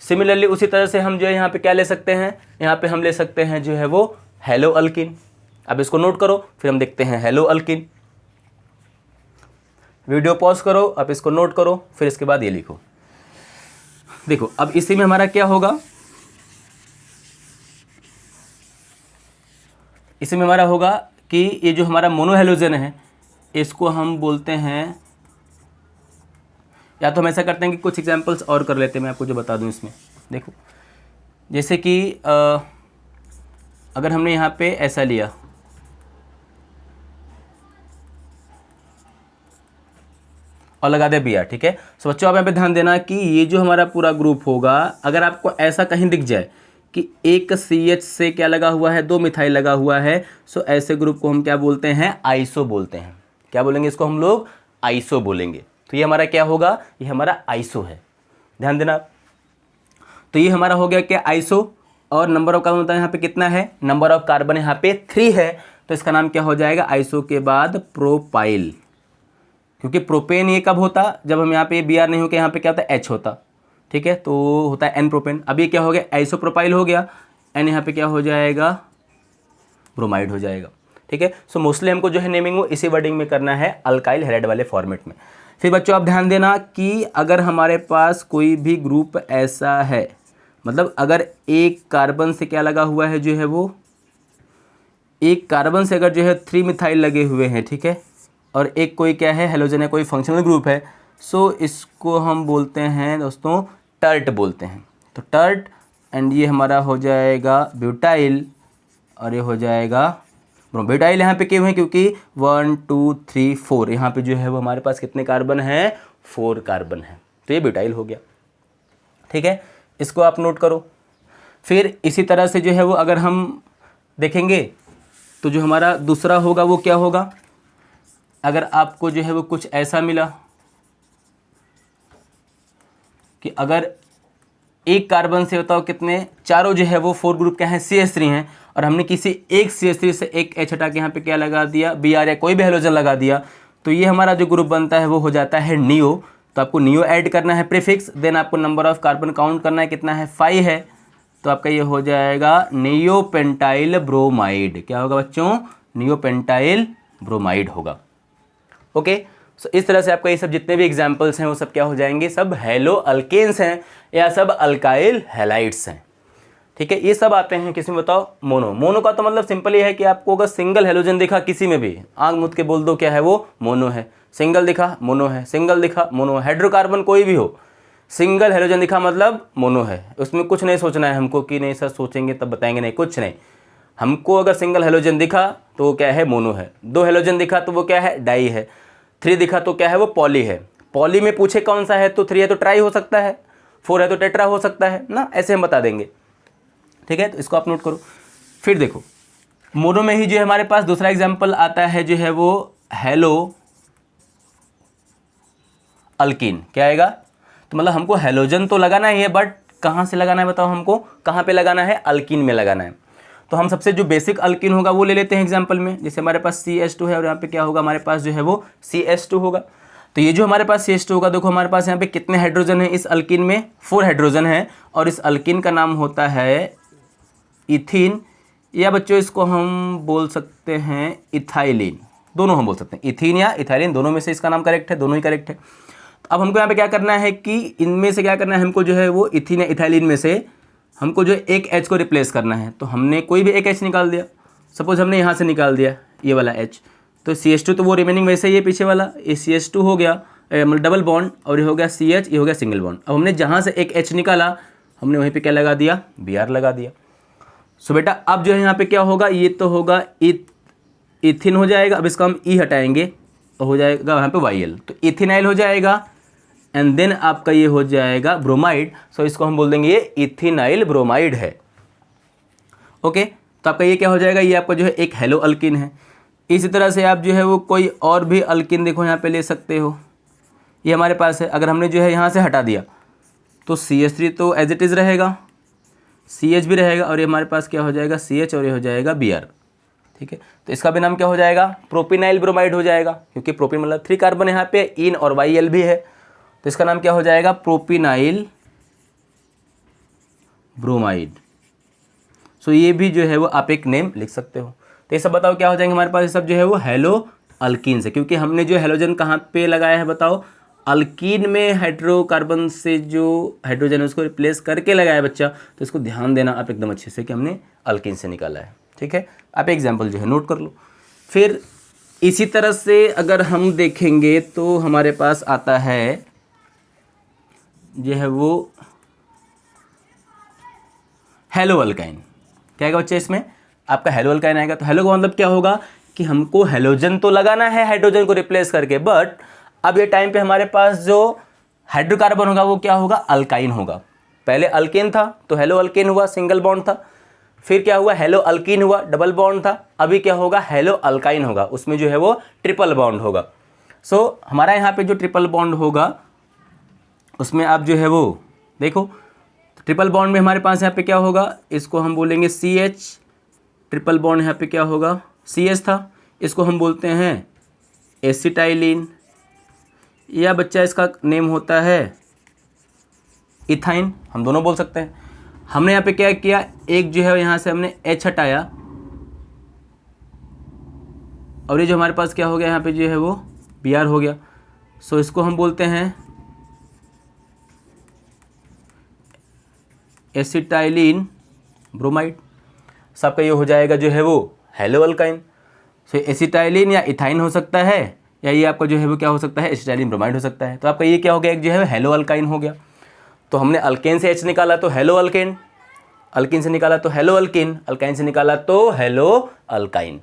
सिमिलरली उसी तरह से हम जो है यहाँ पे क्या ले सकते हैं, यहाँ पे हम ले सकते हैं जो है वो हेलो अल्किन। अब इसको नोट करो, फिर हम देखते हैं हेलो अल्किन। वीडियो पॉज करो, अब इसको नोट करो, फिर इसके बाद ये लिखो। देखो अब इसी में हमारा क्या होगा, इसी में हमारा होगा कि ये जो हमारा मोनो हेलोजन है इसको हम बोलते हैं, या तो हम ऐसा करते हैं कि कुछ एग्जांपल्स और कर लेते हैं, मैं आपको जो बता दूं इसमें। देखो जैसे कि अगर हमने यहाँ पे ऐसा लिया, और लगा दे Br, ठीक है। सो बच्चों आप यहाँ पे ध्यान देना कि ये जो हमारा पूरा ग्रुप होगा, अगर आपको ऐसा कहीं दिख जाए कि एक CH से क्या लगा हुआ है, 2 मिथाइल लगा हुआ है, सो ऐसे ग्रुप को हम क्या बोलते हैं, आइसो बोलते हैं। क्या बोलेंगे इसको हम लोग, आइसो बोलेंगे। तो ये हमारा क्या होगा, ये हमारा आइसो है, ध्यान देना। तो ये हमारा हो गया क्या, आइसो। और नंबर ऑफ कार्बन यहाँ पे कितना है, नंबर ऑफ कार्बन यहाँ पे 3 है, तो इसका नाम क्या हो जाएगा, आइसो के बाद प्रोपाइल। क्योंकि प्रोपेन ये कब होता, जब हम यहाँ पे Br नहीं होकर यहाँ पे क्या होता है, H होता, ठीक है, तो होता है N प्रोपेन। अब ये क्या हो गया, आइसोप्रोपाइल हो गया, N यहाँ पे क्या हो जाएगा, ब्रोमाइड हो जाएगा। ठीक है, सो मोस्टली हमको जो है नेमिंग वो इसी वर्डिंग में करना है, अल्काइल हैलाइड वाले फॉर्मेट में। फिर बच्चों आप ध्यान देना कि अगर हमारे पास कोई भी ग्रुप ऐसा है, मतलब अगर एक कार्बन से क्या लगा हुआ है, जो है वो एक कार्बन से अगर जो है 3 मिथाइल लगे हुए हैं, ठीक है, और एक कोई क्या है, हेलोजन है, कोई फंक्शनल ग्रुप है, सो इसको हम बोलते हैं दोस्तों टर्ट बोलते हैं। तो टर्ट, एंड ये हमारा हो जाएगा ब्यूटाइल, और ये हो जाएगा ब्यूटाइल। यहाँ पे क्यों है, क्योंकि 1 2 3 4 यहाँ पे जो है वो हमारे पास कितने कार्बन हैं, 4 कार्बन है, तो ये ब्यूटाइल हो गया। ठीक है, इसको आप नोट करो। फिर इसी तरह से जो है वो अगर हम देखेंगे तो जो हमारा दूसरा होगा वो क्या होगा, अगर आपको जो है वो कुछ ऐसा मिला कि अगर एक कार्बन से बताओ कितने, चारों जो है वो 4 ग्रुप क्या हैं, CH3 हैं, और हमने किसी एक CH3 से एक H हटा के यहाँ पे क्या लगा दिया, Br या कोई भी हेलोजन लगा दिया, तो ये हमारा जो ग्रुप बनता है वो हो जाता है नियो। तो आपको नियो ऐड करना है प्रीफिक्स, देन आपको नंबर ऑफ कार्बन काउंट करना है, कितना है, 5 है, तो आपका ये हो जाएगा नियोपेंटाइल ब्रोमाइड। क्या होगा बच्चों, नियोपेंटाइल ब्रोमाइड होगा। ओके, सो इस तरह से आपका ये सब जितने भी एग्जाम्पल्स हैं वो सब क्या हो जाएंगे, सब हेलो अल्केन्स हैं या सब अल्काइल हैलाइड्स हैं। ठीक है, ये सब आते हैं किसी में बताओ, मोनो। मोनो का तो मतलब सिंपल ये है कि आपको अगर सिंगल हेलोजन दिखा किसी में भी, आंख मूंद के बोल दो क्या है वो, मोनो है। सिंगल दिखा मोनो है, सिंगल दिखा मोनो है। हाइड्रोकार्बन कोई भी हो, सिंगल हेलोजन दिखा मतलब मोनो है। उसमें कुछ नहीं सोचना है हमको कि नहीं सर सोचेंगे तब बताएंगे, नहीं, कुछ नहीं। हमको अगर सिंगल हेलोजन दिखा तो वो क्या है, मोनो है। 2 हेलोजन दिखा तो वो क्या है, डाई है। 3 दिखा तो क्या है, वो पॉली है। पॉली में पूछे कौन सा है तो 3 है तो ट्राई हो सकता है, 4 है तो टेट्रा हो सकता है ना, ऐसे हम बता देंगे। ठीक है, तो इसको आप नोट करो। फिर देखो मोनो में ही जो है हमारे पास दूसरा एग्जाम्पल आता है, जो है वो हेलो अल्कीन। क्या आएगा, तो मतलब हमको हेलोजन तो लगाना ही है, बट कहाँ से लगाना है बताओ हमको, कहाँ पे लगाना है, अल्कीन में लगाना है। तो हम सबसे जो बेसिक अल्कीन होगा वो ले लेते हैं एग्जाम्पल में। जैसे हमारे पास CH2 है और यहाँ पे क्या होगा, हमारे पास जो है वो CH2 होगा। तो ये जो हमारे पास CH2 होगा, देखो हमारे पास यहाँ पे कितने हाइड्रोजन है इस अल्कीन में, 4 हाइड्रोजन है, और इस अल्कीन का नाम होता है इथीन, या बच्चों इसको हम बोल सकते हैं इथाइलिन, दोनों हम बोल सकते हैं, इथीन या इथाइलिन, दोनों में से इसका नाम करेक्ट है, दोनों ही करेक्ट है। अब हमको यहाँ पे क्या करना है कि इनमें से क्या करना है, हमको जो है वो इथीन या इथाइलिन में से हमको जो एक H को रिप्लेस करना है। तो हमने कोई भी एक H निकाल दिया, सपोज हमने यहाँ से निकाल दिया ये वाला H, तो CH2 तो वो रिमेनिंग वैसे ही है पीछे वाला, ये CH2 हो गया मतलब डबल बॉन्ड, और ये हो गया CH, ये हो गया सिंगल बॉन्ड। अब हमने जहाँ से एक H निकाला हमने वहीं पे क्या लगा दिया, Br लगा दिया। सो बेटा अब जो है यहाँ पे क्या होगा, ये तो होगा इथिन हो जाएगा। अब इसका हम E हटाएंगे तो हो जाएगा यहाँ पे YL, तो इथिनाइल हो जाएगा, एंड देन आपका ये हो जाएगा ब्रोमाइड। सो इसको हम बोल देंगे ये इथिनाइल ब्रोमाइड है। ओके, तो आपका ये क्या हो जाएगा, ये आपका जो है एक हेलो अल्किन है। इसी तरह से आप जो है वो कोई और भी अल्किन देखो यहाँ पे ले सकते हो, ये हमारे पास है। अगर हमने जो है यहाँ से हटा दिया तो CH3 तो एज इट इज़ रहेगा, CH भी रहेगा, और ये हमारे पास क्या हो जाएगा CH, और ये हो जाएगा Br, ठीक है। तो इसका भी नाम क्या हो जाएगा, प्रोपिनाइल ब्रोमाइड हो जाएगा, क्योंकि प्रोपिन मतलब 3 कार्बन यहाँ पे, इन और YL भी है, तो इसका नाम क्या हो जाएगा, प्रोपिनाइल ब्रोमाइड। सो ये भी जो है वो आप एक नेम लिख सकते हो। तो ये सब बताओ क्या हो जाएंगे हमारे पास, ये सब जो है वो हेलो अल्कीन से, क्योंकि हमने जो हेलोजन कहाँ पे लगाया है बताओ, अल्कीन में हाइड्रोकार्बन से जो हाइड्रोजन है उसको रिप्लेस करके लगाया है बच्चा। तो इसको ध्यान देना आप एकदम अच्छे से कि हमने अल्कीन से निकाला है, ठीक है। आप एग्जाम्पल जो है नोट कर लो। फिर इसी तरह से अगर हम देखेंगे तो हमारे पास आता है जो है वो हेलो अल्काइन। क्या आएगा बच्चे इसमें, आपका हेलो अल्काइन आएगा। तो हेलो का मतलब क्या होगा कि हमको हेलोजन तो लगाना है हाइड्रोजन को रिप्लेस करके, बट अब ये टाइम पे हमारे पास जो हाइड्रोकार्बन होगा वो क्या होगा, अल्काइन होगा। पहले अल्केन था तो हेलो अल्केन हुआ, सिंगल बॉन्ड था, फिर क्या हुआ, हेलो अल्कीन हुआ, डबल बॉन्ड था, अभी क्या होगा, हेलो अल्काइन होगा, उसमें जो है वो ट्रिपल बॉन्ड होगा। सो हमारा यहाँ पे जो ट्रिपल बॉन्ड होगा उसमें आप जो है वो देखो, ट्रिपल बॉन्ड में हमारे पास यहाँ पे क्या होगा, इसको हम बोलेंगे CH, ट्रिपल बॉन्ड यहाँ पे क्या होगा CH था, इसको हम बोलते हैं एसिटाइलिन, या बच्चा इसका नेम होता है इथाइन, हम दोनों बोल सकते हैं। हमने यहाँ पे क्या किया, एक जो है यहाँ से हमने H हटाया, और ये जो हमारे पास क्या हो गया यहाँ पे जो है वो Br हो गया। सो इसको हम बोलते हैं एसिटाइलिन ब्रोमाइड। सबका ये हो जाएगा जो है वो हेलो अल्काइन। सो एसिटाइलिन या इथाइन हो सकता है, या ये आपका जो है वो क्या हो सकता है, एसिटाइलिन ब्रोमाइड हो सकता है। तो आपका ये क्या हो गया, एक जो है हेलो अल्काइन हो गया। तो हमने अल्केन से H निकाला तो हेलो अल्केन, अल्किन से निकाला तो हेलो अल्किन, अल्काइन से निकाला तो हेलो अल्काइन।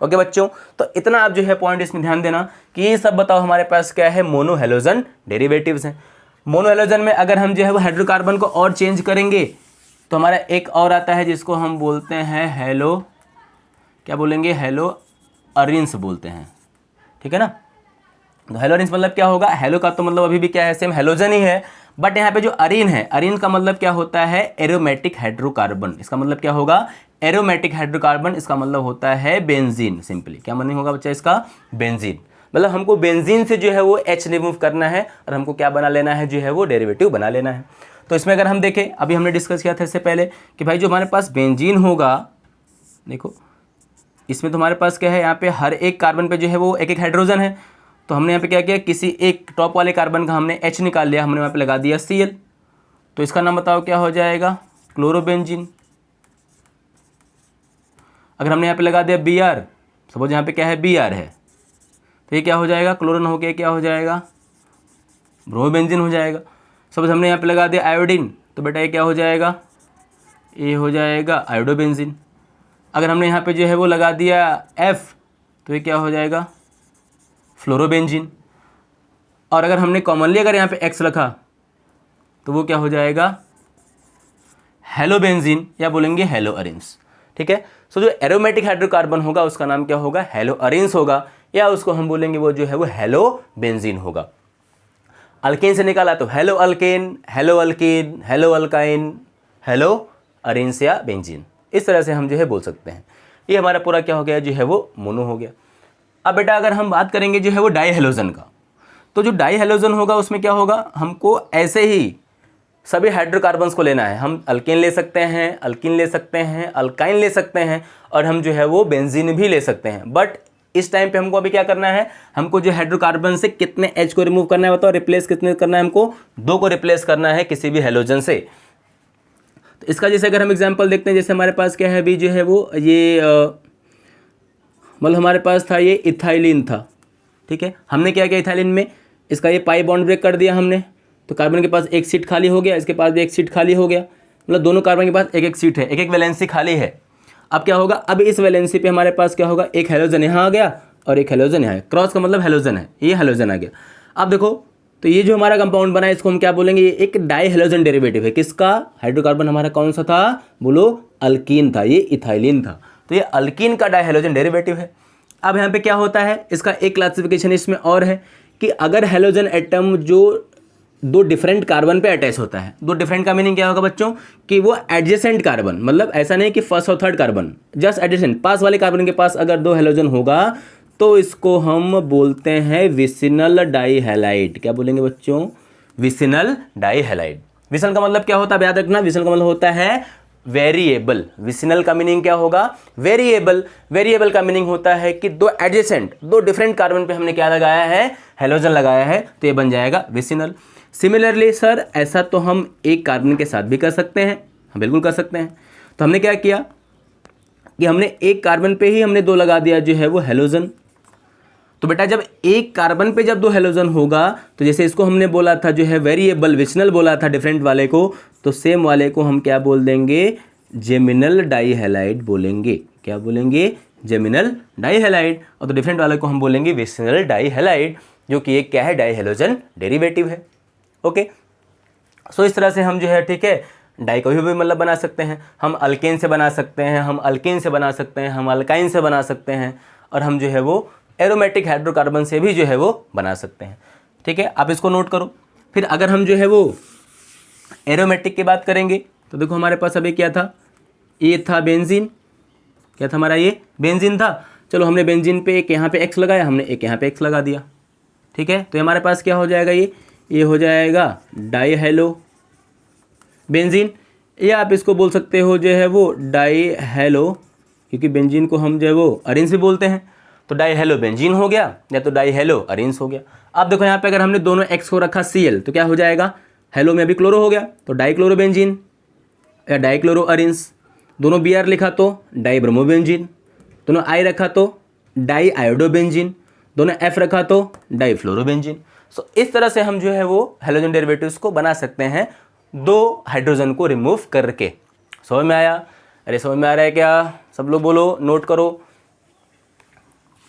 ओके बच्चों, तो इतना आप जो है पॉइंट इसमें ध्यान देना कि ये सब बताओ हमारे पास क्या है, मोनो हेलोजन डेरिवेटिव्स हैं। मोनो हेलोजन में अगर हम जो है वो हाइड्रोकार्बन को और चेंज करेंगे तो हमारा एक और आता है जिसको हम बोलते हैं हेलो, क्या बोलेंगे, हेलो अरिन्स बोलते हैं, ठीक है ना। तो हेलो अरिन्स मतलब क्या होगा, हेलो का तो मतलब अभी भी क्या है, सेम हेलोजन ही है, बट यहाँ पे जो अरीन है, अरीन का मतलब क्या होता है, एरोमेटिक हाइड्रोकार्बन। इसका मतलब क्या होगा, एरोमेटिक हाइड्रोकार्बन, इसका मतलब होता है बेंजीन। सिंपली क्या मीनिंग होगा बच्चा इसका, बेंजीन। मतलब हमको बेंजीन से जो है वो H रिमूव करना है और हमको क्या बना लेना है, जो है वो डेरिवेटिव बना लेना है। तो इसमें अगर हम देखें, अभी हमने डिस्कस किया था इससे पहले कि भाई जो हमारे पास बेंजीन होगा, देखो इसमें तो हमारे पास क्या है, यहाँ पे हर एक कार्बन पे जो है वो एक एक हाइड्रोजन है। तो हमने यहाँ पे क्या किया, किसी एक टॉप वाले कार्बन का हमने H निकाल लिया, हमने वहाँ पे लगा दिया Cl। तो इसका नाम बताओ क्या हो जाएगा, क्लोरोबेंजीन। अगर हमने यहाँ पे लगा दिया Br, सपोज यहाँ पे क्या है Br है, तो ये क्या हो जाएगा, क्लोरोन हो गया, क्या हो जाएगा, ब्रोमोबेंजीन हो जाएगा। सपोज हमने यहाँ पे लगा दिया आयोडीन, तो बेटा ये क्या हो जाएगा, ये हो जाएगा आयोडोबेंजीन। अगर हमने यहाँ पे जो है वो लगा दिया F, तो ये क्या हो जाएगा, फ्लोरोबेंजीन। और अगर हमने कॉमनली अगर यहाँ पे X रखा तो वो क्या हो जाएगा, हेलोबेंजीन, या बोलेंगे हेलो अरिन्स, ठीक है। सो जो एरोमेटिक हाइड्रोकार्बन होगा उसका नाम क्या होगा, हेलो अरिन्स होगा, या उसको हम बोलेंगे वो जो है वो हेलो बेंजीन होगा। अल्केन से निकाला तो halo alkane, halo alkene, halo alkyne, halo arenes या बेंजीन, इस तरह से हम जो है बोल सकते हैं। ये हमारा पूरा क्या हो गया, जो है वो मोनो हो गया। अब बेटा अगर हम बात करेंगे जो है वो डाई हेलोजन का, तो जो डाई हेलोजन होगा उसमें क्या होगा, हमको ऐसे ही सभी हाइड्रोकार्बन्स को लेना है। हम अल्केन ले सकते हैं, अल्कीन ले सकते हैं, अल्काइन ले सकते हैं, और हम जो है वो बेंजीन भी ले सकते हैं। बट इस टाइम पे हमको अभी क्या करना है, हमको जो हाइड्रोकार्बन से कितने H को रिमूव करना है बताओ, रिप्लेस कितने करना है, हमको 2 को रिप्लेस करना है किसी भी हेलोजन से। तो इसका जैसे अगर हम एग्जांपल देखते हैं, जैसे हमारे पास क्या है अभी जो है वो ये मतलब हमारे पास था ये इथाइलिन था, ठीक है। हमने क्या किया इथाइलिन में, इसका ये पाई बॉन्ड ब्रेक कर दिया हमने, तो कार्बन के पास एक सीट खाली हो गया, इसके पास भी एक सीट खाली हो गया, मतलब दोनों कार्बन के पास एक एक सीट है, एक एक वैलेंसी खाली है। अब क्या होगा, अब इस वैलेंसी पे हमारे पास क्या होगा, एक हेलोजन यहाँ आ गया और एक हेलोजन यहाँ है, क्रॉस का मतलब हेलोजन है, ये हेलोजन आ गया। अब देखो तो ये जो हमारा कंपाउंड बना है इसको हम क्या बोलेंगे, ये एक डाई हेलोजन डेरिवेटिव है। किसका, हाइड्रोकार्बन हमारा कौन सा था, बोलो अल्कीन था, ये इथाइलिन था, तो ये अल्कीन का डाइहेलोजन डेरिवेटिव है। अब यहाँ पे क्या होता है, इसका एक क्लासिफिकेशन इसमें और है कि अगर हेलोजन एटम जो दो डिफरेंट कार्बन पे अटैच होता है, दो डिफरेंट का मीनिंग क्या होगा बच्चों, कि वो एडजेसेंट कार्बन, मतलब ऐसा नहीं कि फर्स्ट और थर्ड कार्बन, जस्ट एडजेसेंट, पास वाले कार्बन के पास अगर दो हेलोजन होगा तो इसको हम बोलते हैं विसिनल डाइहैलाइड। क्या बोलेंगे बच्चों, विसिनल डाइहैलाइड। विसिनल का मतलब क्या होता है, याद रखना, विसिनल का मतलब होता है वेरिएबल। विसिनल का मीनिंग क्या होगा, वेरिएबल। वेरिएबल का मीनिंग होता है कि दो एडजेसेंट, दो डिफरेंट कार्बन पे हमने क्या लगाया है, हेलोजन लगाया है, तो ये बन जाएगा विसिनल। सिमिलरली सर ऐसा तो हम एक कार्बन के साथ भी कर सकते हैं, हम बिल्कुल कर सकते हैं। तो हमने क्या किया कि हमने एक कार्बन पे ही हमने दो लगा दिया जो है वो हेलोजन। तो बेटा जब एक कार्बन पे जब दो हेलोजन होगा तो जैसे इसको हमने बोला था जो है वेरिएबल विसिनल बोला था डिफरेंट वाले को, तो सेम वाले को हम क्या बोल देंगे, जेमिनल डाइहैलाइड बोलेंगे। क्या बोलेंगे, जेमिनल डाइहैलाइड। और तो डिफरेंट वाले को हम बोलेंगे विसिनल डाइहैलाइड, जो कि एक क्या है, डाइहेलोजन डेरिवेटिव है। ओके, सो इस तरह से हम जो है, ठीक है, डाई को भी मतलब बना सकते हैं, हम अल्केन से बना सकते हैं, हम अल्कीन से बना सकते हैं, हम अल्काइन से बना सकते हैं, और हम जो है वो एरोमेटिक हाइड्रोकार्बन से भी जो है वो बना सकते हैं। ठीक है, आप इसको नोट करो। फिर अगर हम जो है वो एरोमेटिक की बात करेंगे तो देखो हमारे पास अभी क्या था, ये था बेंजीन। क्या था हमारा, ये बेंजीन था। चलो हमने बेंजीन पे एक यहाँ पे एक्स लगाया, हमने एक यहाँ पे एक्स लगा दिया। ठीक है, तो हमारे पास क्या हो जाएगा, ये हो जाएगा डाइहेलो बेंजीन, या आप इसको बोल सकते हो जो है वो डाइहेलो, क्योंकि बेंजीन को हम जो है वो अरेंस भी बोलते हैं। तो डाइहेलो बेंजीन हो गया, या तो डाइहेलो अरेंस हो गया। अब देखो यहाँ पे अगर हमने दोनों एक्स को रखा Cl तो क्या हो जाएगा, हेलो में अभी क्लोरो हो गया तो डाइक्लोरो बेंजीन या डाइक्लोरो अरेंस। दोनों Br लिखा तो डाइब्रोमो बेंजीन, दोनों I रखा तो डाई आयोडो बेंजीन, दोनों F रखा तो डाइफ्लोरो बेंजीन। सो इस तरह से हम जो है वो हेलोजन डेरिवेटिव्स को बना सकते हैं दो हाइड्रोजन को रिमूव करके। समझ में आया? अरे समझ में आ रहा है क्या? सब लोग बोलो, नोट करो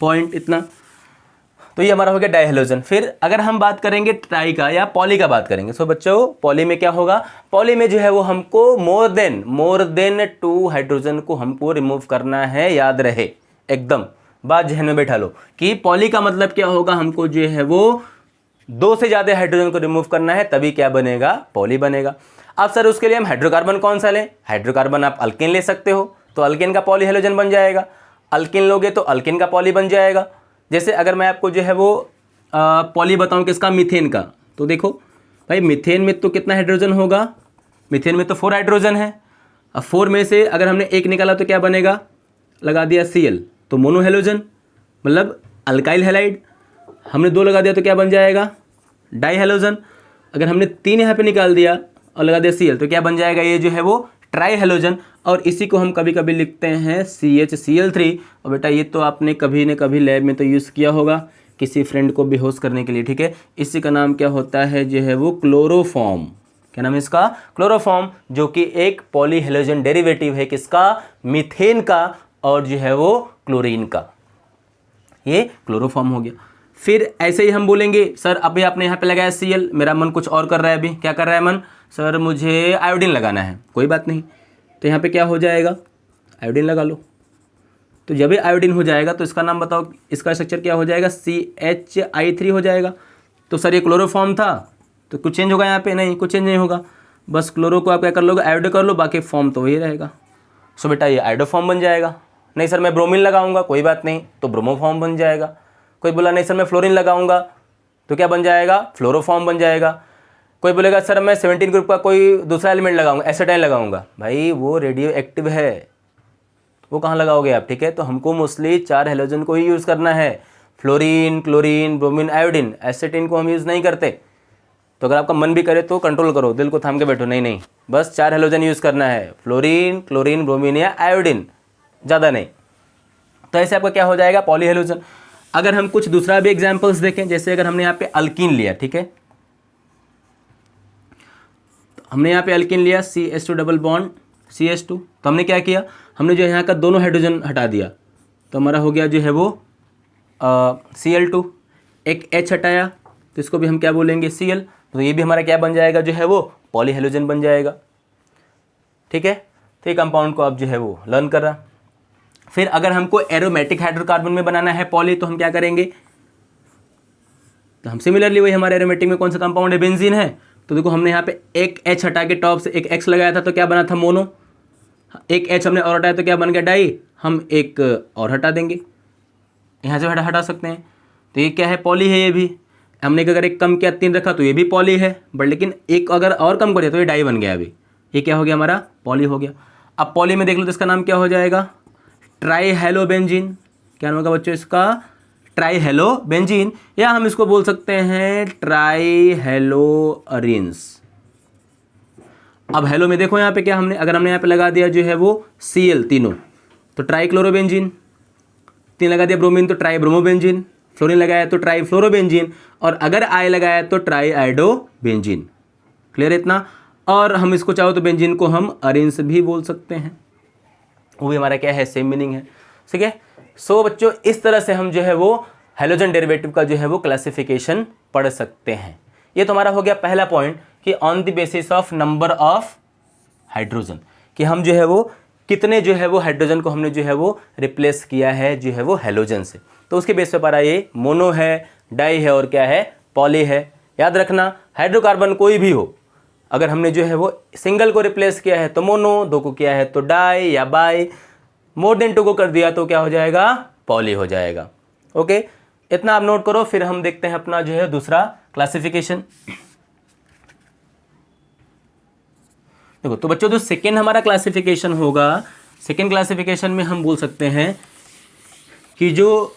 पॉइंट इतना। तो ये हमारा हो गया डाइहेलोजन। फिर अगर हम बात करेंगे ट्राई का या पॉली का बात करेंगे, सो बच्चों पॉली में क्या होगा, पॉली में जो है वो हमको मोर देन 2 हाइड्रोजन को हमको रिमूव करना है। याद रहे, एकदम बात जहन में बैठा लो कि पॉली का मतलब क्या होगा, हमको जो है वो 2 से ज़्यादा हाइड्रोजन को रिमूव करना है, तभी क्या बनेगा, पॉली बनेगा। अब सर उसके लिए हम हाइड्रोकार्बन कौन सा लें? हाइड्रोकार्बन आप अल्केन ले सकते हो, तो अल्केन का पॉली हेलोजन बन जाएगा। अल्केन लोगे तो अल्केन का पॉली बन जाएगा। जैसे अगर मैं आपको जो है वो पॉली बताऊं किसका, मीथेन का, तो देखो भाई मीथेन में तो कितना हाइड्रोजन होगा, मीथेन में तो 4 हाइड्रोजन है। अब 4 में से अगर हमने एक निकाला तो क्या बनेगा, लगा दिया Cl तो मोनो हेलोजन, मतलब अल्काइल हैलाइड। हमने 2 लगा दिया तो क्या बन जाएगा, डाई हेलोजन। अगर हमने 3 यहाँ पे निकाल दिया और लगा दिया Cl तो क्या बन जाएगा, ये जो है वो ट्राई हेलोजन। और इसी को हम कभी कभी लिखते हैं CHCl3। और बेटा ये तो आपने कभी न कभी लैब में तो यूज़ किया होगा किसी फ्रेंड को बेहोश करने के लिए। ठीक है, इसी का नाम क्या होता है, जो है वो क्लोरोफॉर्म। क्या नाम है इसका, क्लोरोफॉर्म, जो कि एक पॉली हेलोजन डेरिवेटिव है किसका, मीथेन का, और जो है वो क्लोरीन का। ये क्लोरोफॉर्म हो गया। फिर ऐसे ही हम बोलेंगे सर अभी आपने यहाँ पे लगाया Cl, मेरा मन कुछ और कर रहा है, अभी क्या कर रहा है मन, सर मुझे आयोडीन लगाना है। कोई बात नहीं, तो यहाँ पे क्या हो जाएगा, आयोडीन लगा लो। तो जब भी आयोडीन हो जाएगा तो इसका नाम बताओ, इसका स्ट्रक्चर क्या हो जाएगा, CHI3 हो जाएगा। तो सर ये क्लोरोफॉर्म था तो कुछ चेंज होगा यहाँ पे, नहीं कुछ चेंज नहीं होगा, बस क्लोरो को आप क्या कर लोगे, आयोडो कर लो, बाकी फॉर्म तो वही रहेगा। सो बेटा ये आयोडो फॉर्म बन जाएगा। नहीं सर मैं ब्रोमीन लगाऊंगा, कोई बात नहीं, तो ब्रोमो फॉर्म बन जाएगा। कोई बोला नहीं सर मैं फ्लोरीन लगाऊंगा, तो क्या बन जाएगा, फ्लोरोफॉर्म बन जाएगा। कोई बोलेगा सर मैं 17 ग्रुप का कोई दूसरा एलिमेंट लगाऊंगा, एसिटाइल लगाऊंगा, भाई वो रेडियो एक्टिव है, वो कहाँ लगाओगे आप। ठीक है, तो हमको मोस्टली 4 हेलोजन को ही यूज़ करना है, फ्लोरीन, क्लोरीन, ब्रोमीन, आयोडीन, एसिटिन को हम यूज़ नहीं करते। तो अगर आपका मन भी करे तो कंट्रोल करो, दिल को थाम के बैठो, नहीं नहीं बस 4 हेलोजन यूज़ करना है, फ्लोरीन, क्लोरीन, ब्रोमीन या आयोडीन, ज़्यादा नहीं। तो ऐसे आपका क्या हो जाएगा, पॉली हेलोजन। अगर हम कुछ दूसरा भी एग्जाम्पल्स देखें, जैसे अगर हमने यहाँ पे अल्कीन लिया, ठीक है, तो हमने यहाँ पे अल्कीन लिया CH2 डबल बॉन्ड CH2, तो हमने क्या किया, हमने जो यहाँ का दोनों हाइड्रोजन हटा दिया, तो हमारा हो गया जो है वो Cl2, एक H हटाया तो इसको भी हम क्या बोलेंगे, Cl। तो ये भी हमारा क्या बन जाएगा, जो है वो पॉली हेलोजन बन जाएगा। ठीक है, तो ये कंपाउंड को आप जो है वो लर्न कर रहा। फिर अगर हमको एरोमेटिक हाइड्रोकार्बन में बनाना है पॉली, तो हम क्या करेंगे, तो हम सिमिलरली वही हमारे एरोमेटिक में कौन सा कंपाउंड है, बेंजीन है, तो देखो हमने यहाँ पे एक H हटा के टॉप से एक X लगाया था तो क्या बना था, मोनो। एक H हमने और हटाया तो क्या बन गया, डाई। हम एक और हटा देंगे, यहाँ से हटा सकते हैं, तो ये क्या है, पॉली है ये भी। हमने अगर एक कम किया 3 रखा तो ये भी पॉली है, बट लेकिन एक अगर और कम कर दिया तो ये डाई बन गया। अभी ये क्या हो गया, हमारा पॉली हो गया। अब पॉली में देख लो तो इसका नाम क्या हो जाएगा, ट्राई हेलोबेंजीन। क्या नाम होगा बच्चों इसका, ट्राई हेलोबेंजीन, या हम इसको बोल सकते हैं ट्राई हेलोअरीन्स। अब हेलो में देखो यहाँ पे क्या हमने, अगर हमने यहाँ पे लगा दिया जो है वो Cl तीनों, तो ट्राई क्लोरोबेंजीन। 3 लगा दिया ब्रोमीन तो ट्राई ब्रोमोबेंजीन। फ्लोरीन लगाया तो ट्राई फ्लोरोबेंजीन, और अगर I लगाया तो ट्राई आइडोबेंजीन। क्लियर है इतना। और हम इसको चाहो तो बेंजीन को हम अरीन्स भी बोल सकते हैं, वो भी हमारा क्या है, सेम मीनिंग है। ठीक है। सो बच्चों इस तरह से हम जो है वो हेलोजन डेरिवेटिव का जो है वो क्लासिफिकेशन पढ़ सकते हैं। ये तो हमारा हो गया पहला पॉइंट कि on the basis of number of hydrogen, कि हम जो है वो कितने जो है वो हाइड्रोजन को हमने जो है वो रिप्लेस किया है जो है वो हेलोजन से, तो उसके बेस पे पढ़ा ये मोनो है, डाई है और क्या है, पॉली है। याद रखना हाइड्रोकार्बन कोई भी हो, अगर हमने जो है वो सिंगल को रिप्लेस किया है तो मोनो, 2 को किया है तो डाई या बाई, मोर देन 2 को कर दिया तो क्या हो जाएगा, पॉली हो जाएगा। ओके, इतना आप नोट करो। फिर हम देखते हैं अपना जो है दूसरा क्लासिफिकेशन। देखो तो बच्चों जो सेकेंड हमारा क्लासिफिकेशन होगा, सेकेंड क्लासिफिकेशन में हम बोल सकते हैं कि जो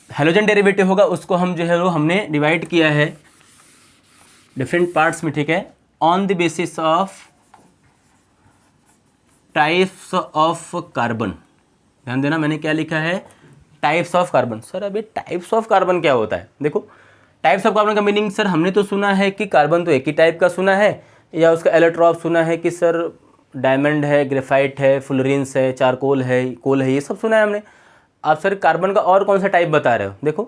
हेलोजन डेरिवेटिव होगा उसको हम जो है वो हमने डिवाइड किया है डिफरेंट पार्ट्स में। ठीक है, on the basis of types of carbon. ध्यान देना मैंने क्या लिखा है, टाइप्स ऑफ कार्बन। सर अभी टाइप्स ऑफ कार्बन क्या होता है, देखो टाइप्स ऑफ कार्बन का मीनिंग सर हमने तो सुना है कि कार्बन तो एक ही टाइप का सुना है, या उसका एलोट्रॉप सुना है कि सर डायमंड है, ग्रेफाइट है, फुलरिन्स है, चारकोल है, कोल है, ये सब सुना है हमने। आप सर कार्बन का और कौन सा टाइप बता रहे हो, देखो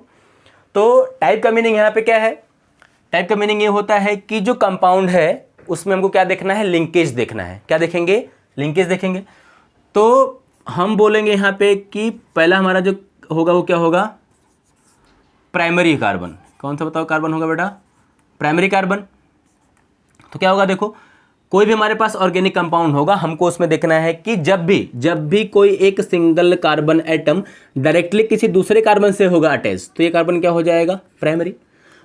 तो टाइप का मीनिंग यहाँ पे क्या है, टाइप का मीनिंग ये होता है कि जो कंपाउंड है उसमें हमको क्या देखना है, लिंकेज देखना है। क्या देखेंगे, लिंकेज देखेंगे। तो हम बोलेंगे यहाँ पे कि पहला हमारा जो होगा वो क्या होगा, प्राइमरी कार्बन। कौन सा बताओ कार्बन होगा बेटा, प्राइमरी कार्बन। तो क्या होगा, देखो कोई भी हमारे पास ऑर्गेनिक कंपाउंड होगा, हमको उसमें देखना है कि जब भी कोई एक सिंगल कार्बन एटम डायरेक्टली किसी दूसरे कार्बन से होगा अटैच, तो ये कार्बन क्या हो जाएगा, प्राइमरी।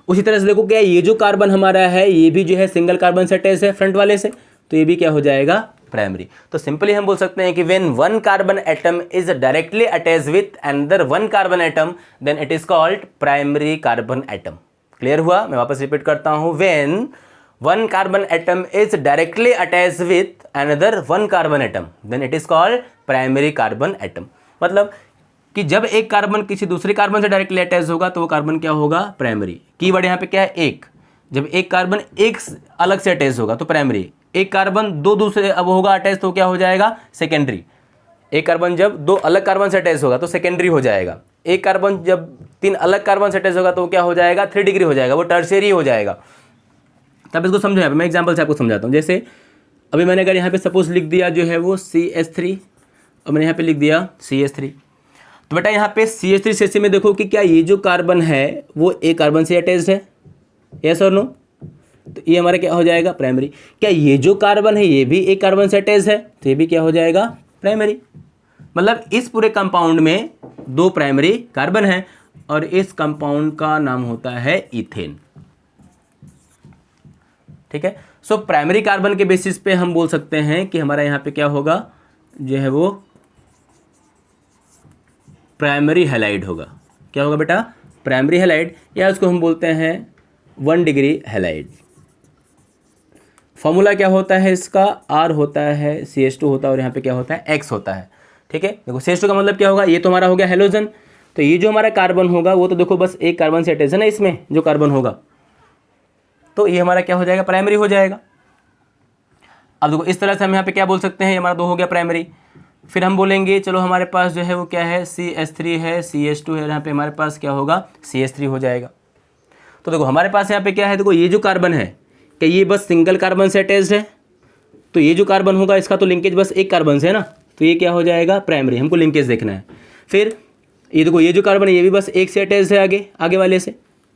उसी तरह से देखो क्या ये जो कार्बन हमारा है ये भी जो है सिंगल कार्बन से अटैच है फ्रंट वाले से, तो ये भी क्या हो जाएगा, प्राइमरी। तो सिंपली हम बोल सकते हैं कि when one carbon atom is directly attached with another one carbon atom then it is called primary carbon atom. Clear हुआ, मैं वापस रिपीट करता हूं, when one carbon atom is directly attached with another one carbon atom then it is called primary carbon atom। मतलब कि जब एक carbon किसी दूसरे कार्बन से डायरेक्टली अटैच होगा तो वो कार्बन क्या होगा, प्राइमरी। कीवर्ड यहाँ पे क्या है, एक। जब एक कार्बन एक अलग से अटैच होगा तो प्राइमरी, एक कार्बन दो दूसरे अब होगा अटैच तो क्या हो जाएगा, सेकेंडरी। एक कार्बन जब 2 अलग कार्बन से अटैच होगा तो सेकेंडरी हो जाएगा। एक कार्बन जब 3 अलग कार्बन से अटैच होगा तो क्या हो जाएगा, 3 डिग्री हो जाएगा, वो टर्शियरी हो जाएगा। तब इसको समझो, यहाँ पे मैं एग्जांपल से आपको समझाता हूँ। जैसे अभी मैंने अगर यहाँ पे सपोज लिख दिया जो है वो CH3 और मैंने यहाँ पे लिख दिया CH3, तो बेटा यहाँ पे CH3 CH3 में देखो कि क्या ये जो कार्बन है वो एक कार्बन से अटैच्ड है, यस और नो, तो ये हमारा क्या हो जाएगा, प्राइमरी। क्या ये जो कार्बन है ये भी एक कार्बन से अटैच्ड है, तो ये भी क्या हो जाएगा, प्राइमरी। मतलब इस पूरे कंपाउंड में 2 प्राइमरी कार्बन है और इस कंपाउंड का नाम होता है इथेन। ठीक है, सो प्राइमरी कार्बन के बेसिस पे हम बोल सकते हैं कि हमारा यहाँ पे क्या होगा, जो है वो प्राइमरी हैलाइड होगा। क्या होगा बेटा, प्राइमरी हैलाइड, या उसको हम बोलते हैं 1 डिग्री हैलाइड। फॉर्मूला क्या होता है इसका, R होता है, CH2 होता है और यहाँ पे क्या होता है, X होता है। ठीक है, देखो CH2 का मतलब क्या होगा, ये तो हमारा हो गया हेलोजन, तो ये जो हमारा कार्बन होगा वो तो देखो बस एक कार्बन से अटैच है ना, इसमें जो कार्बन होगा, तो ये हमारा क्या हो जाएगा, प्राइमरी हो जाएगा। अब देखो इस तरह से हम यहाँ पे क्या बोल सकते हैं, ये हमारा 2 हो गया प्राइमरी। फिर हम बोलेंगे चलो हमारे पास जो है वो क्या है, CH3 है, CH2 है, यहाँ पे हमारे पास क्या होगा, CH3 हो जाएगा। तो देखो हमारे पास यहाँ पे क्या है, देखो ये जो कार्बन है कि ये बस सिंगल कार्बन से अटैच्ड है, तो ये जो कार्बन होगा इसका तो लिंकेज बस एक कार्बन से है ना, तो ये क्या हो जाएगा प्राइमरी, हमको लिंकेज देखना है। फिर ये देखो ये जो कार्बन है ये भी बस एक से अटैच्ड है आगे वाले से,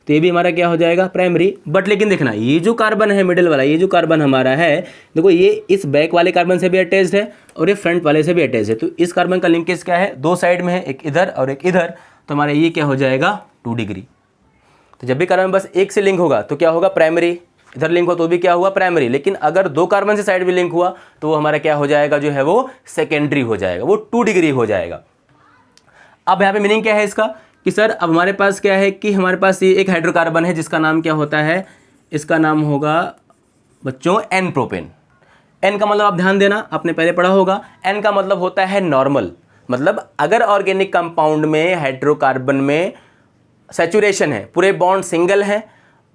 तो ये भी हमारा क्या हो जाएगा प्राइमरी। बट लेकिन देखना ये जो कार्बन है मिडिल वाला, ये जो कार्बन हमारा है देखो ये इस बैक वाले कार्बन से भी अटैच्ड है और ये फ्रंट वाले से भी अटैच्ड है, तो इस कार्बन का लिंकेज क्या है, दो साइड में है, एक इधर और एक इधर, तो हमारा ये क्या हो जाएगा 2 डिग्री। तो जब भी कार्बन बस एक से लिंक होगा तो क्या होगा प्राइमरी, इधर लिंक हो तो भी क्या हुआ प्राइमरी, लेकिन अगर 2 कार्बन से साइड भी लिंक हुआ तो वो हमारा क्या हो जाएगा जो है वो सेकेंडरी हो जाएगा, वो 2 डिग्री हो जाएगा। अब यहाँ पे मीनिंग क्या है इसका कि सर अब हमारे पास क्या है कि हमारे पास ये एक हाइड्रोकार्बन है जिसका नाम क्या होता है, इसका नाम होगा बच्चों एन प्रोपेन। एन का मतलब आप ध्यान देना, आपने पहले पढ़ा होगा, एन का मतलब होता है नॉर्मल, मतलब अगर ऑर्गेनिक कंपाउंड में हाइड्रोकार्बन में सैचुरेशन है, पूरे बॉन्ड सिंगल है,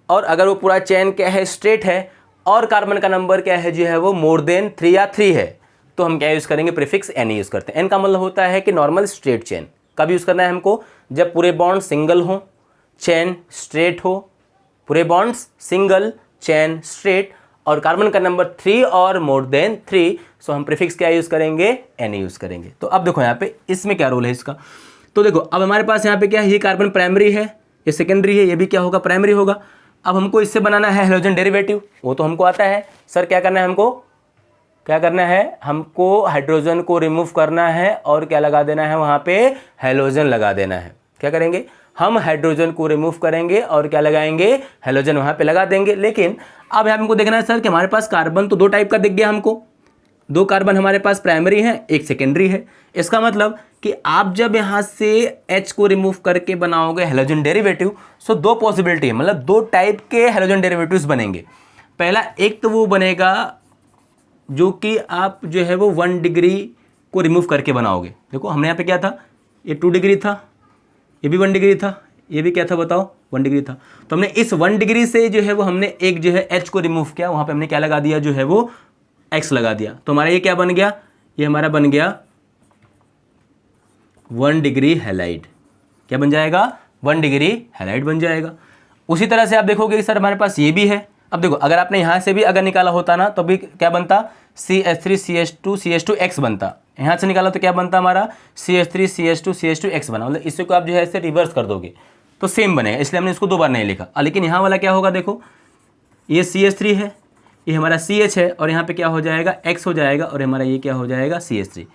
और अगर वो पूरा चेन क्या है स्ट्रेट है और कार्बन का नंबर क्या है जो है वो मोर देन 3 या 3 है, तो हम क्या यूज़ करेंगे प्रीफिक्स एन यूज़ करते हैं। एन का मतलब होता है कि नॉर्मल स्ट्रेट चेन। कब यूज़ करना है हमको, जब पूरे बॉन्ड सिंगल हो, चेन स्ट्रेट हो, पूरे बॉन्ड्स सिंगल चेन स्ट्रेट और कार्बन का नंबर 3 और मोर देन 3, सो हम प्रीफिक्स क्या यूज़ करेंगे एन यूज़ करेंगे। तो अब देखो यहाँ पे इसमें क्या रोल है इसका, तो देखो अब हमारे पास यहाँ पे क्या है, ये कार्बन प्राइमरी है, ये सेकेंडरी है, ये भी क्या होगा प्राइमरी होगा। अब हमको इससे बनाना है हेलोजन डेरिवेटिव, वो तो हमको आता है। सर क्या करना है हमको, क्या करना है, हमको हाइड्रोजन को रिमूव करना है और क्या लगा देना है वहाँ पे हेलोजन लगा देना है। क्या करेंगे हम हाइड्रोजन को रिमूव करेंगे और क्या लगाएंगे हेलोजन वहाँ पे लगा देंगे। लेकिन अब यहाँ हमको देखना है सर कि हमारे पास कार्बन तो 2 टाइप का दिख गया हमको, 2 कार्बन हमारे पास प्राइमरी है, एक सेकेंडरी है। इसका मतलब कि आप जब यहाँ से H को रिमूव करके बनाओगे हेलोजन डेरिवेटिव, सो 2 पॉसिबिलिटी है, मतलब 2 टाइप के हेलोजन डेरिवेटिव्स बनेंगे। पहला एक तो वो बनेगा जो कि आप जो है वो 1 डिग्री को रिमूव करके बनाओगे। देखो हमने यहाँ पे क्या था, ये 2 डिग्री था, ये भी 1 डिग्री था, ये भी क्या था बताओ 1 डिग्री था। तो हमने इस 1 डिग्री से जो है वो हमने एक जो है H को रिमूव किया, वहाँ पे हमने क्या लगा दिया जो है वो X लगा दिया। तो हमारा ये क्या बन गया, ये हमारा बन गया 1 डिग्री हैलाइड। क्या बन जाएगा 1 डिग्री हैलाइड बन जाएगा। उसी तरह से आप देखोगे कि सर हमारे पास ये भी है। अब देखो अगर आपने यहाँ से भी अगर निकाला होता ना तो भी क्या बनता CH3CH2CH2X बनता, यहाँ से निकाला तो क्या बनता हमारा CH3CH2CH2X बना, मतलब इससे को आप जो है ऐसे रिवर्स कर दोगे तो सेम बनेगा, इसलिए हमने इसको 2 बार नहीं लिखा। लेकिन यहाँ वाला क्या होगा, देखो ये CH3 है, ये हमारा CH है और यहाँ पे क्या हो जाएगा X हो जाएगा और हमारा ये क्या हो जाएगा CH3।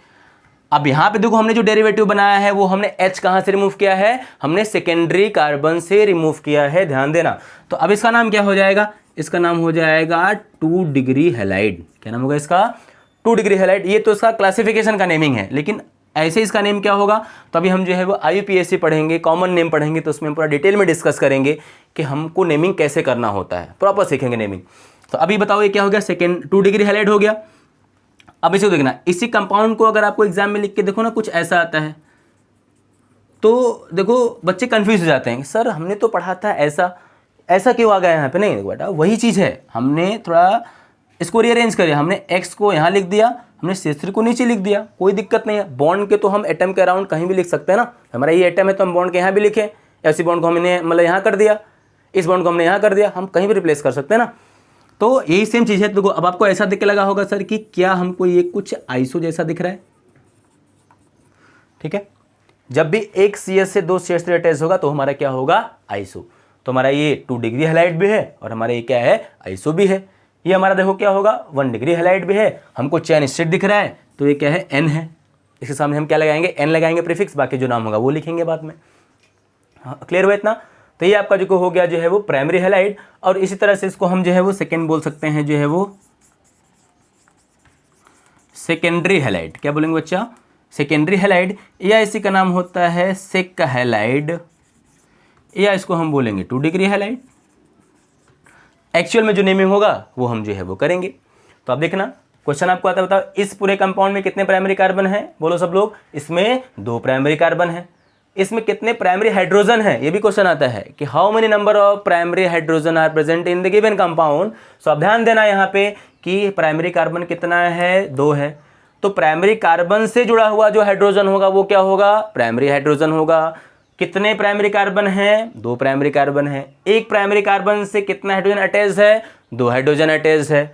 अब यहाँ पे देखो हमने जो डेरिवेटिव बनाया है वो हमने H कहाँ से रिमूव किया है, हमने सेकेंडरी कार्बन से रिमूव किया है, ध्यान देना। तो अब इसका नाम क्या हो जाएगा, इसका नाम हो जाएगा 2 डिग्री हैलाइड। क्या नाम होगा इसका 2 डिग्री हैलाइड। ये तो इसका क्लासिफिकेशन का नेमिंग है, लेकिन ऐसे इसका नेम क्या होगा तो अभी हम जो है वो IUPAC पढ़ेंगे, कॉमन नेम पढ़ेंगे, तो उसमें पूरा डिटेल में डिस्कस करेंगे कि हमको नेमिंग कैसे करना होता है, प्रॉपर सीखेंगे नेमिंग। तो अभी बताओ ये क्या हो गया, सेकेंड 2 डिग्री हैलाइड हो गया। अब इसे देखना, इसी कंपाउंड को अगर आपको एग्जाम में लिख के देखो ना कुछ ऐसा आता है तो देखो बच्चे कंफ्यूज हो जाते हैं, सर हमने तो पढ़ा था ऐसा, ऐसा क्यों आ गया यहाँ पे। नहीं देखो बेटा वही चीज़ है, हमने थोड़ा इसको रीअरेंज करिए, हमने X को यहाँ लिख दिया, हमने CH3 को नीचे लिख दिया, कोई दिक्कत नहीं है। बॉन्ड के तो हम एटम के अराउंड कहीं भी लिख सकते हैं ना, हमारा ये एटम है तो हम बॉन्ड के यहाँ भी लिखें, ऐसी बॉन्ड को हमने मतलब यहाँ कर दिया, इस बॉन्ड को हमने यहाँ कर दिया, हम कहीं भी रिप्लेस कर सकते हैं ना। तो यही सेम चीज़ है। तो अब आपको ऐसा दिख के लगा होगा सर कि क्या हमको ये कुछ आइसो जैसा दिख रहा है, ठीक है। जब भी एक CH से 2 CH3 अटैच होगा तो हमारा क्या होगा आइसो। तो हमारा ये 2 डिग्री हैलाइड भी है और हमारा ये क्या है आइसो भी है। ये हमारा देखो क्या होगा 1 डिग्री हैलाइड भी है, हमको चेन स्ट्रेट दिख रहा है तो ये क्या है N है, इसके सामने हम क्या लगाएंगे N लगाएंगे प्रीफिक्स, बाकी जो नाम होगा वो लिखेंगे बाद में। हाँ क्लियर हुआ इतना। तो ये आपका जो हो गया जो है वो प्राइमरी हैलाइड, और इसी तरह से इसको हम जो है वो सेकेंड बोल सकते हैं जो है वो सेकेंडरी हैलाइड। क्या बोलेंगे बच्चा सेकेंडरी हैलाइड, या इसी का नाम होता है सेक हैलाइड, या इसको हम बोलेंगे 2 डिग्री हैलाइड। एक्चुअल में जो नेमिंग होगा वो हम जो है वो करेंगे। तो आप देखना क्वेश्चन आपको आता है, बताओ इस पूरे कंपाउंड में कितने प्राइमरी कार्बन है, बोलो सब लोग। इसमें 2 प्राइमरी कार्बन है। इसमें कितने प्राइमरी हाइड्रोजन है, ये भी क्वेश्चन आता है कि how many number of primary hydrogen are present in the given compound. So आप ध्यान देना यहाँ पे कि प्राइमरी कार्बन कितना है 2 है, तो प्राइमरी कार्बन से जुड़ा हुआ जो हाइड्रोजन होगा वो क्या होगा प्राइमरी हाइड्रोजन होगा। कितने प्राइमरी कार्बन हैं 2 प्राइमरी कार्बन है। एक प्राइमरी कार्बन से कितना हाइड्रोजन अटैच है 2 हाइड्रोजन अटैच्ड है,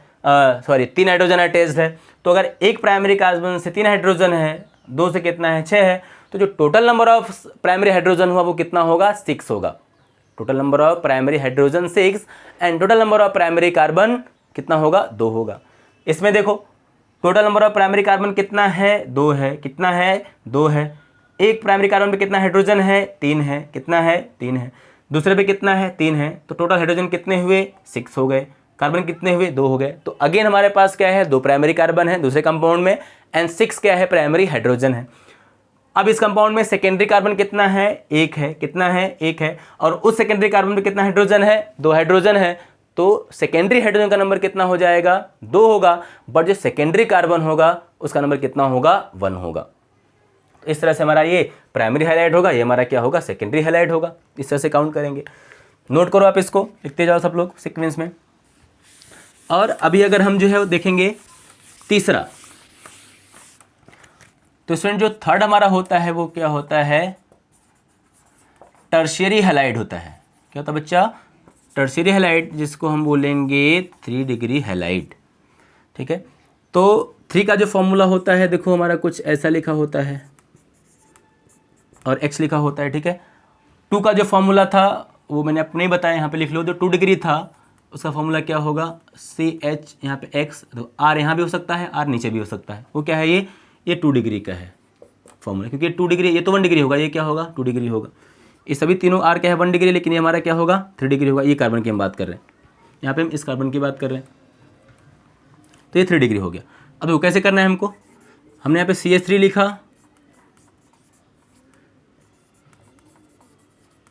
सॉरी 3 हाइड्रोजन अटैच्ड है। तो अगर एक प्राइमरी कार्बन से 3 हाइड्रोजन है, 2 से कितना है 6 है, तो जो total number of primary hydrogen हुआ वो कितना होगा 6 होगा। Total number of primary hydrogen 6 and total number of primary carbon कितना होगा 2 होगा। इसमें देखो total number of primary carbon कितना है 2 है, कितना है 2 है। एक प्राइमरी कार्बन पे कितना हाइड्रोजन है 3 है, कितना है 3 है। दूसरे पे कितना है 3 है, तो टोटल हाइड्रोजन कितने हुए 6 हो गए, कार्बन कितने हुए 2 हो गए। तो अगेन हमारे पास क्या है 2 प्राइमरी कार्बन है दूसरे कंपाउंड में एंड 6 क्या है प्राइमरी हाइड्रोजन है। अब इस कंपाउंड में सेकेंडरी कार्बन कितना है 1 है, कितना है 1 है, और उस सेकेंडरी कार्बन पे कितना हाइड्रोजन है 2 हाइड्रोजन है। तो सेकेंडरी हाइड्रोजन का नंबर कितना हो जाएगा 2 होगा, बट जो सेकेंडरी कार्बन होगा उसका नंबर कितना होगा 1 होगा। तो इस तरह से हमारा ये प्राइमरी हाईलाइट होगा, ये हमारा क्या होगा सेकेंडरी हाईलाइट होगा। इस तरह से काउंट करेंगे। नोट करो आप, इसको लिखते जाओ सब लोग सीक्वेंस में। और अभी अगर हम जो है वो देखेंगे तीसरा, तो स्टूडेंट जो थर्ड हमारा होता है वो क्या होता है टर्शियरी हैलाइड होता है। क्या होता है बच्चा टर्शियरी हैलाइड, जिसको हम बोलेंगे 3 डिग्री हैलाइड। ठीक है, तो 3 का जो फॉर्मूला होता है देखो हमारा कुछ ऐसा लिखा होता है और x लिखा होता है। ठीक है, 2 का जो फॉर्मूला था वो मैंने आपको नहीं बताया, यहाँ पे लिख लो। जो 2 डिग्री था उसका फॉर्मूला क्या होगा CH, यहाँ पे x, तो R यहाँ भी हो सकता है, R नीचे भी हो सकता है। वो क्या है ये 2 डिग्री का है फॉर्मूला, क्योंकि 2 डिग्री, ये तो 1 डिग्री होगा, ये क्या होगा 2 डिग्री होगा। ये सभी तीनों R क्या है 1 डिग्री, लेकिन ये हमारा क्या होगा 3 डिग्री होगा। ये कार्बन की हम बात कर रहे हैं, यहाँ पे हम इस कार्बन की बात कर रहे हैं, तो ये 3 डिग्री हो गया। अब वो कैसे करना है हमको, हमने यहाँ पे CH3 लिखा,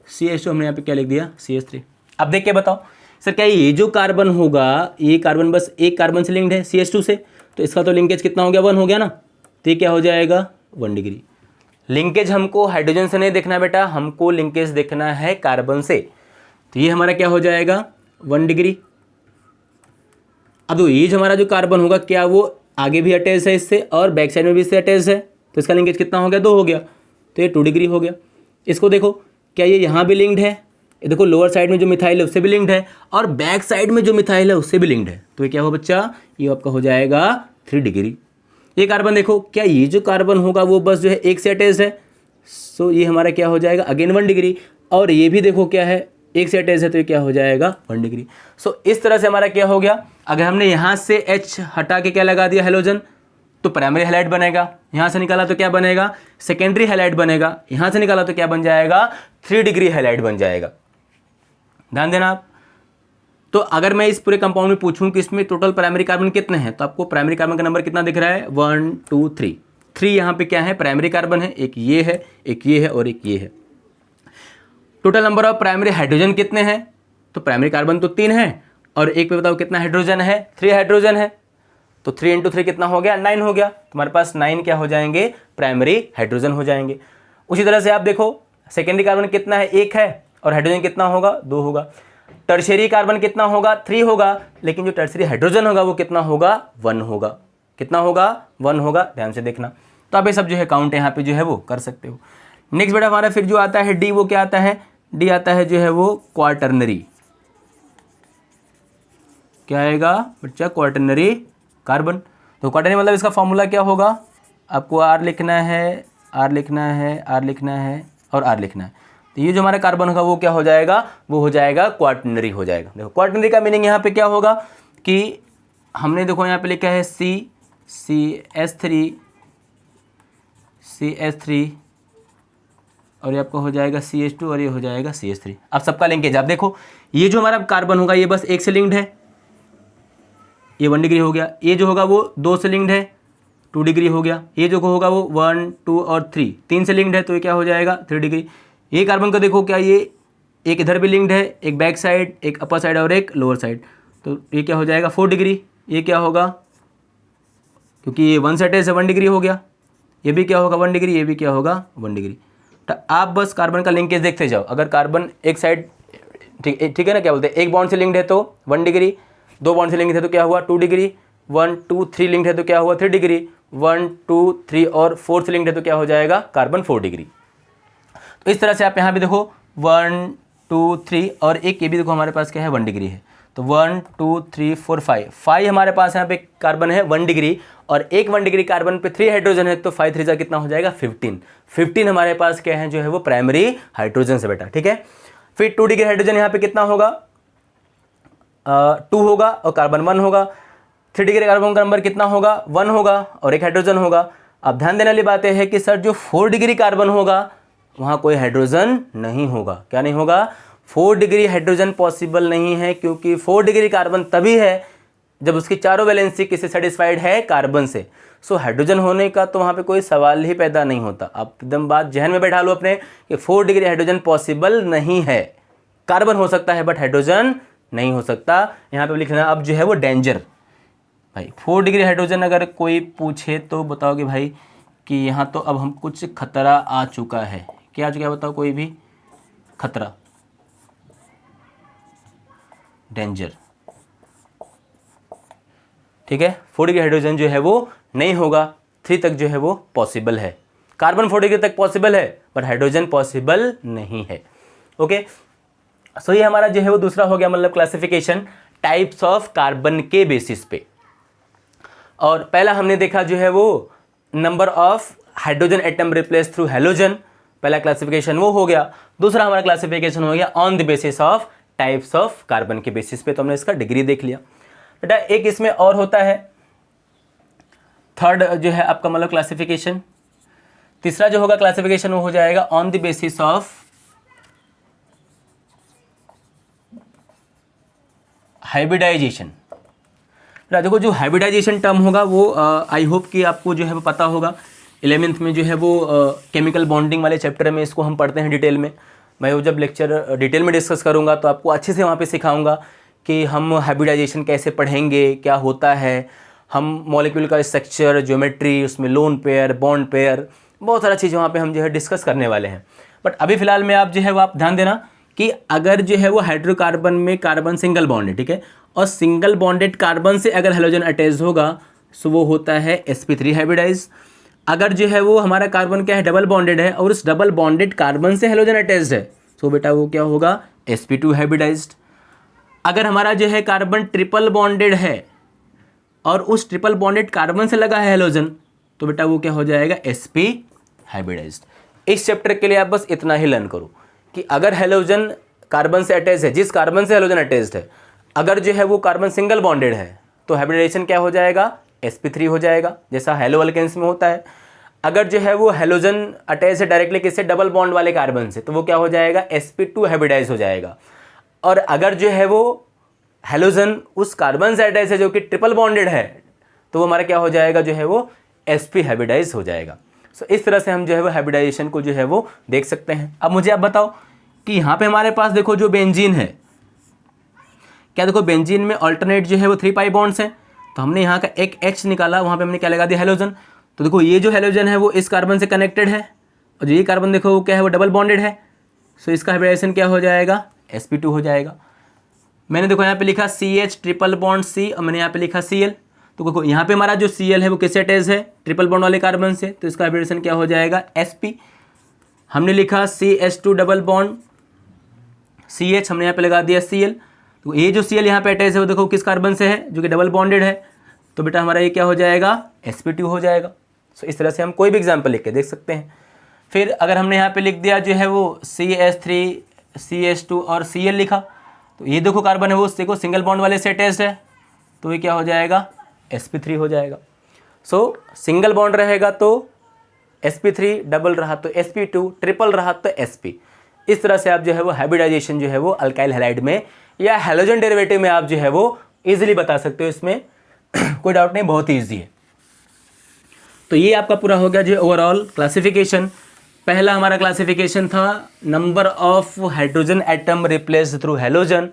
CH2 हमने यहाँ पे क्या लिख दिया CH3। अब देख के बताओ सर क्या ये जो कार्बन होगा, ये कार्बन बस एक कार्बन से लिंक्ड है CH2 से, तो इसका तो लिंकेज कितना हो गया 1 हो गया ना, तो ये क्या हो जाएगा 1 डिग्री। लिंकेज हमको हाइड्रोजन से नहीं देखना बेटा, हमको लिंकेज देखना है कार्बन से, तो ये हमारा क्या हो जाएगा 1 डिग्री। अब तो ये जो हमारा जो कार्बन होगा क्या वो आगे भी अटैच है इससे और बैक साइड में भी इससे अटैच है, तो इसका लिंकेज कितना हो गया 2 हो गया, तो ये 2 डिग्री हो गया। इसको देखो क्या ये यहाँ भी लिंक्ड है, ये देखो लोअर साइड में जो मिथाइल है उससे भी लिंक्ड है और बैक साइड में जो मिथाइल है उससे भी लिंक्ड है, तो ये क्या हो बच्चा ये आपका हो जाएगा 3 डिग्री। ये कार्बन देखो क्या ये जो कार्बन होगा वो बस जो है एक से अटैच है, सो ये हमारा क्या हो जाएगा अगेन 1 डिग्री, और ये भी देखो क्या है एक से अटैच है, तो ये क्या हो जाएगा 1 डिग्री। सो इस तरह से हमारा क्या हो गया, अगर हमने यहाँ से H हटा के क्या लगा दिया हेलोजन, तो प्राइमरी हैलाइड बनेगा। यहाँ से निकाला तो क्या बनेगा सेकेंडरी हैलाइड बनेगा। यहाँ से निकाला तो क्या बन जाएगा 3 डिग्री हैलाइड बन जाएगा। ध्यान देना आप। तो अगर मैं इस पूरे कंपाउंड में पूछूं कि इसमें टोटल प्राइमरी कार्बन कितने हैं, तो आपको प्राइमरी कार्बन का नंबर कितना दिख रहा है 1 2 3। 3 यहाँ पे क्या है प्राइमरी कार्बन है, एक ये है, एक ये है और एक ये है। Total number of primary hydrogen कितने हैं, तो प्राइमरी कार्बन तो 3 है और एक पे बताओ कितना हाइड्रोजन है 3 हाइड्रोजन है, तो 3 × 3 कितना हो गया 9 हो गया। तुम्हारे पास 9 क्या हो जाएंगे प्राइमरी हाइड्रोजन हो जाएंगे। उसी तरह से आप देखो सेकेंडरी कार्बन कितना है 1 है और हाइड्रोजन कितना होगा 2 होगा। टर्शियरी कार्बन कितना होगा 3 होगा, लेकिन जो टर्शियरी हाइड्रोजन होगा वो कितना होगा 1 होगा। कितना होगा 1 होगा, ध्यान से देखना। तो आप ये सब जो है काउंट यहाँ पे जो है वो कर सकते हो। नेक्स्ट बेटा हमारा फिर जो आता है डी, वो क्या आता है डी आता है जो है वो क्वार्टरनरी। क्या आएगा बच्चा क्वार्टरनरी कार्बन। तो क्वार्टरनरी मतलब इसका फॉर्मूला क्या होगा, आपको R लिखना है, R लिखना है, R लिखना है और R लिखना है। तो ये जो हमारा कार्बन होगा वो क्या हो जाएगा, वो हो जाएगा क्वार्टरनरी हो जाएगा। देखो क्वार्टरनरी का मीनिंग यहाँ पे क्या होगा कि हमने देखो यहाँ पे लिखा है CH3 और ये आपका हो जाएगा CH2 और ये हो जाएगा CH3। अब सबका लिंकेज आप देखो, ये जो हमारा कार्बन होगा ये बस एक से लिंक्ड है, ये 1 डिग्री हो गया। ये जो होगा वो 2 से लिंक्ड है 2 डिग्री हो गया। ये जो होगा वो 1 2 और 3 से लिंक्ड है, तो ये क्या हो जाएगा 3 डिग्री। ये कार्बन का देखो क्या ये एक इधर भी लिंक्ड है, एक बैक साइड, एक अपर साइड और एक लोअर साइड, तो ये क्या हो जाएगा 4 डिग्री। ये क्या होगा, क्योंकि ये 1 से अटैच है 1 डिग्री हो गया। ये भी क्या होगा 1 डिग्री, ये भी क्या होगा 1 डिग्री। तो आप बस कार्बन का लिंकेज देखते जाओ। अगर कार्बन एक साइड ठीक है ना, क्या बोलते हैं एक बॉन्ड से लिंक्ड है तो 1 डिग्री, 2 बॉन्ड से लिंक्ड है तो क्या हुआ 2 डिग्री, 1 2 3 लिंक्ड है तो क्या हुआ 3 डिग्री, 1 2 3 और 4 से लिंक्ड है तो क्या हो जाएगा कार्बन 4 डिग्री। तो इस तरह से आप यहाँ भी देखो 1 2 3 और एक ये भी देखो हमारे पास क्या है 1 डिग्री है। तो 1 2 3 4 5 5 हमारे पास यहाँ पे कार्बन है 1 डिग्री, और एक 1 डिग्री कार्बन पे 3 हाइड्रोजन है, तो 5 3 कितना हो जाएगा 15। 15 हमारे पास क्या है जो है वो प्राइमरी हाइड्रोजन से बेटा, ठीक है। फिर 2 डिग्री हाइड्रोजन यहाँ पे कितना होगा 2 होगा और कार्बन 1 होगा। 3 डिग्री कार्बन का नंबर कितना होगा 1 होगा और एक हाइड्रोजन होगा। अब ध्यान देने वाली बात यह है कि सर जो 4 डिग्री कार्बन होगा वहाँ कोई हाइड्रोजन नहीं होगा। क्या नहीं होगा 4 डिग्री हाइड्रोजन पॉसिबल नहीं है, क्योंकि 4 डिग्री कार्बन तभी है जब उसकी चारों वैलेंसी किससे सेटिस्फाइड है कार्बन से। सो हाइड्रोजन होने का तो वहाँ पे कोई सवाल ही पैदा नहीं होता। आप एकदम बात जहन में बैठा लो अपने कि 4 डिग्री हाइड्रोजन पॉसिबल नहीं है। कार्बन हो सकता है बट हाइड्रोजन नहीं हो सकता। यहाँ पे लिखना अब जो है वो डेंजर भाई। 4 डिग्री हाइड्रोजन अगर कोई पूछे तो बताओगे भाई कि यहाँ तो अब हम कुछ खतरा आ चुका है। क्या आ चुका है बताओ कोई भी खतरा, डेंजर, ठीक है। 4 डिग्री हाइड्रोजन जो है वो नहीं होगा, 3 तक जो है वो पॉसिबल है। कार्बन 4 डिग्री तक पॉसिबल है बट हाइड्रोजन पॉसिबल नहीं है। ओके, सो ये हमारा जो है वो दूसरा हो गया, मतलब क्लासिफिकेशन टाइप्स ऑफ कार्बन के बेसिस पे। और पहला हमने देखा जो है वो number of hydrogen atom replace through halogen, पहला क्लासिफिकेशन वो हो गया। दूसरा हमारा क्लासिफिकेशन हो गया on the basis of types of carbon के बेसिस पे, तो हमने इसका डिग्री देख लिया। बेटा एक इसमें और होता है थर्ड जो है आपका मतलब क्लासिफिकेशन, तीसरा जो होगा क्लासिफिकेशन वो हो जाएगा on the basis of hybridisation. देखो जो हाइब्रिडाइजेशन टर्म होगा वो आई होप कि आपको जो है वो पता होगा। 11th में जो है वो केमिकल बॉन्डिंग वाले चैप्टर में इसको हम पढ़ते हैं डिटेल में। मैं वो जब लेक्चर डिटेल में डिस्कस करूँगा तो आपको अच्छे से वहाँ पे सिखाऊंगा कि हम हाइब्रिडाइजेशन कैसे पढ़ेंगे, क्या होता है, हम मॉलिक्यूल का स्ट्रक्चर, ज्योमेट्री, उसमें लोन पेयर, बॉन्ड पेयर, बहुत सारा चीज़ वहाँ पे हम जो है डिस्कस करने वाले हैं। बट अभी फ़िलहाल में आप जो है वो आप ध्यान देना कि अगर जो है वो हाइड्रोकार्बन में कार्बन सिंगल बॉन्ड है, ठीक है, और सिंगल बॉन्डेड कार्बन से अगर हैलोजन अटैच होगा सो वो होता है sp3 हाइब्रिडाइज। अगर जो है वो हमारा कार्बन क्या है डबल बॉन्डेड है और उस डबल बॉन्डेड कार्बन से हैलोजन अटैच्ड है तो बेटा वो क्या होगा sp2 हाइब्रिडाइज्ड। अगर हमारा जो है कार्बन ट्रिपल बॉन्डेड है और उस ट्रिपल बॉन्डेड कार्बन से लगा है हैलोजन तो बेटा वो क्या हो जाएगा sp हाइब्रिडाइज्ड। इस चैप्टर के लिए आप बस इतना ही लर्न करो कि अगर हैलोजन कार्बन से अटैच है, जिस कार्बन से हैलोजन अटैच्ड है, अगर जो है वो कार्बन सिंगल बॉन्डेड है तो हाइब्रिडाइजेशन क्या हो जाएगा sp3 हो जाएगा, जैसा हेलो अल्केन्स में होता है। अगर जो है वो हैलोजन अटैच है डायरेक्टली किससे डबल बॉन्ड वाले कार्बन से तो वो क्या हो जाएगा sp2 हाइब्रिडाइज हो जाएगा। और अगर जो है वो हैलोजन उस कार्बन से अटैच है जो कि ट्रिपल बॉन्डेड है तो वो हमारा क्या हो जाएगा जो है वो sp हाइब्रिडाइज हो जाएगा। सो इस तरह से हम जो है वो हाइब्रिडाइजेशन को जो है वो देख सकते हैं। अब मुझे आप बताओ कि यहाँ पे हमारे पास देखो जो बेंजीन है, क्या देखो बेंजीन में अल्टरनेट जो है वो 3 पाई बॉन्ड्स हैं, तो हमने यहाँ का एक H निकाला, वहाँ पे हमने क्या लगा दिया हैलोजन। तो देखो ये जो हैलोजन है वो इस कार्बन से कनेक्टेड है और जो ये कार्बन देखो वो क्या है वो डबल बॉन्डेड है। सो इसका हाइब्रिडाइजेशन क्या हो जाएगा sp2 हो जाएगा। मैंने देखो यहाँ पे लिखा CH ट्रिपल बॉन्ड C और मैंने यहाँ पे लिखा Cl। तो देखो यहाँ पे हमारा जो Cl है वो किससे अटैच है ट्रिपल बॉन्ड वाले कार्बन से, तो इसका हाइब्रिडेशन क्या हो जाएगा sp। हमने लिखा CH2 डबल बॉन्ड CH, हमने यहाँ पे लगा दिया Cl। तो ये जो Cl यहाँ पे अटैच है वो देखो किस कार्बन से है जो कि डबल बॉन्डेड है, तो बेटा हमारा ये क्या हो जाएगा sp2 हो जाएगा। सो इस तरह से हम कोई भी एग्जाम्पल लिख के देख सकते हैं। फिर अगर हमने यहाँ पे लिख दिया जो है वो CH3 CH2 और Cl लिखा, तो ये देखो कार्बन है वो देखो सिंगल बॉन्ड वाले से अटैच्ड है तो ये क्या हो जाएगा sp3 हो जाएगा। सो सिंगल बॉन्ड रहेगा तो sp3, डबल रहा तो sp2, ट्रिपल रहा तो sp। इस तरह से आप जो है वो हाइब्रिडाइजेशन जो है वो अल्काइल हैलाइड में या हैलोजन डेरिवेटिव में आप जो है वो इजीली बता सकते हो, इसमें कोई डाउट नहीं, बहुत ही ईजी है। तो ये आपका पूरा हो गया जो ओवरऑल क्लासिफिकेशन। पहला हमारा क्लासिफिकेशन था number of hydrogen atom replace through halogen,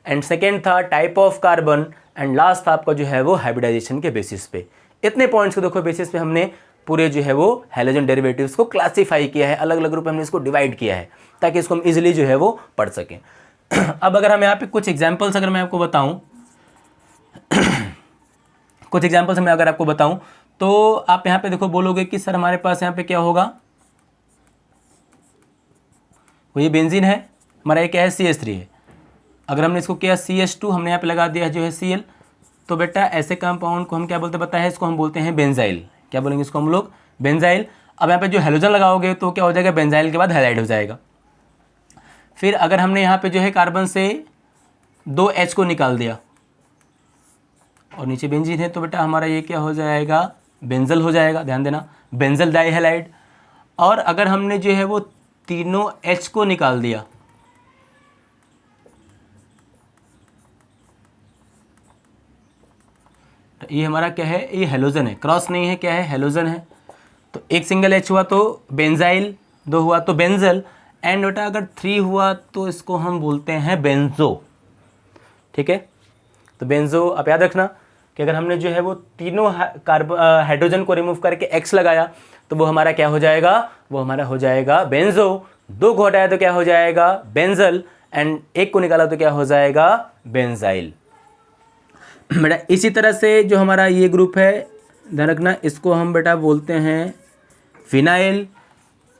and second था type of carbon, and last था आपका जो है वो हाइब्रिडाइजेशन के बेसिस पे। इतने पॉइंट्स को देखो बेसिस पे हमने पूरे जो है वो हैलोजन डेरिवेटिव्स को क्लासीफाई किया है, अलग अलग रूप में हमने इसको डिवाइड किया है ताकि इसको हम इजीली जो है वो पढ़ सकें। अब अगर हम यहाँ पे कुछ एग्जांपल्स अगर मैं आपको बताऊं कुछ एग्जांपल्स मैं अगर आपको बताऊं तो आप यहाँ पे देखो बोलोगे कि सर हमारे पास यहाँ पे क्या होगा, वो ये बेंजीन है, हमारा ये क्या है CH3 है, अगर हमने इसको किया CH2, हमने यहाँ पे लगा दिया जो है Cl, तो बेटा ऐसे कंपाउंड को हम क्या बोलते हैं पता है, इसको हम बोलते हैं बेंजाइल। क्या बोलेंगे इसको हम लोग? बेंजाइल। अब यहाँ पे जो हेलोजन लगाओगे तो क्या हो जाएगा, बेंजाइल के बाद हैलाइड हो जाएगा। फिर अगर हमने यहाँ पे जो है कार्बन से 2 H को निकाल दिया और नीचे बेंजीन है, तो बेटा हमारा ये क्या हो जाएगा, बेंजल हो जाएगा। ध्यान देना, बेंजल डाइहैलाइड। और अगर हमने जो है वो तीनों H को निकाल दिया, तो ये हमारा क्या है, ये हेलोजन है, क्रॉस नहीं है, क्या है, हेलोजन है। तो एक सिंगल H हुआ तो बेंजाइल, 2 हुआ तो बेंजल, एंड बेटा अगर 3 हुआ तो इसको हम बोलते हैं बेंजो। ठीक है, तो बेंजो आप याद रखना कि अगर हमने जो है वो तीनों हाइड्रोजन को रिमूव करके X लगाया तो वो हमारा क्या हो जाएगा, वो हमारा हो जाएगा बेंजो। 2 को हटाया तो क्या हो जाएगा, बेंजल, एंड 1 को निकाला तो क्या हो जाएगा, बेंजाइल। बेटा इसी तरह से जो हमारा ये ग्रुप है, ध्यान रखना, इसको हम बेटा बोलते हैं फिनाइल।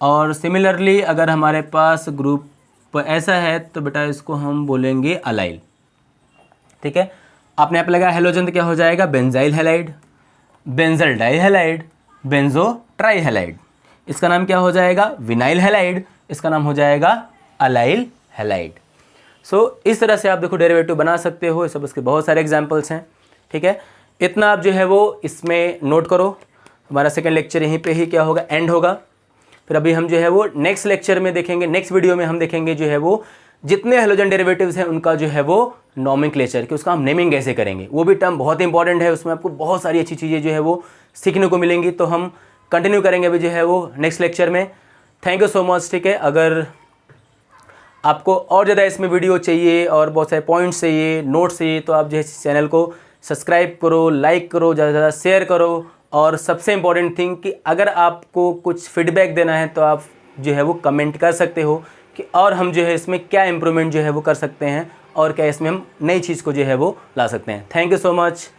और सिमिलरली अगर हमारे पास ग्रुप ऐसा है तो बेटा इसको हम बोलेंगे अलाइल। ठीक है, आपने यहाँ पे लगा हेलोजन तो क्या हो जाएगा, benzyl halide, benzyl डाइहैलाइड, banjo trihalide. इसका नाम क्या हो जाएगा, विनाइल हैलाइड। इसका नाम हो जाएगा अलाइल हैलाइड। सो इस तरह से आप देखो डेरिवेटिव बना सकते हो। सब इसके बहुत सारे एग्जांपल्स हैं। ठीक है, इतना आप जो है वो इसमें नोट करो। हमारा सेकंड लेक्चर यहीं पे ही क्या होगा, एंड होगा। फिर अभी हम जो है वो नेक्स्ट लेक्चर में देखेंगे, नेक्स्ट वीडियो में हम देखेंगे जो है वो जितने हेलोजन डेरिवेटिव्स हैं उनका जो है वो नॉमेनक्लेचर, कि उसका हम नेमिंग कैसे करेंगे। वो भी टर्म बहुत इंपॉर्टेंट है, उसमें आपको बहुत सारी अच्छी चीज़ें जो है वो सीखने को मिलेंगी। तो हम कंटिन्यू करेंगे अभी जो है वो नेक्स्ट लेक्चर में। Thank you so much. ठीक है, अगर आपको और ज़्यादा इसमें वीडियो चाहिए और बहुत सारे पॉइंट्स चाहिए, नोट्स चाहिए, तो आप जो है चैनल को सब्सक्राइब करो, लाइक करो, ज़्यादा से ज़्यादा शेयर करो। और सबसे इम्पॉर्टेंट थिंग कि अगर आपको कुछ फीडबैक देना है तो आप जो है वो कमेंट कर सकते हो कि और हम जो है इसमें क्या इम्प्रूवमेंट जो है वो कर सकते हैं और क्या इसमें हम नई चीज़ को जो है वो ला सकते हैं। Thank you so much.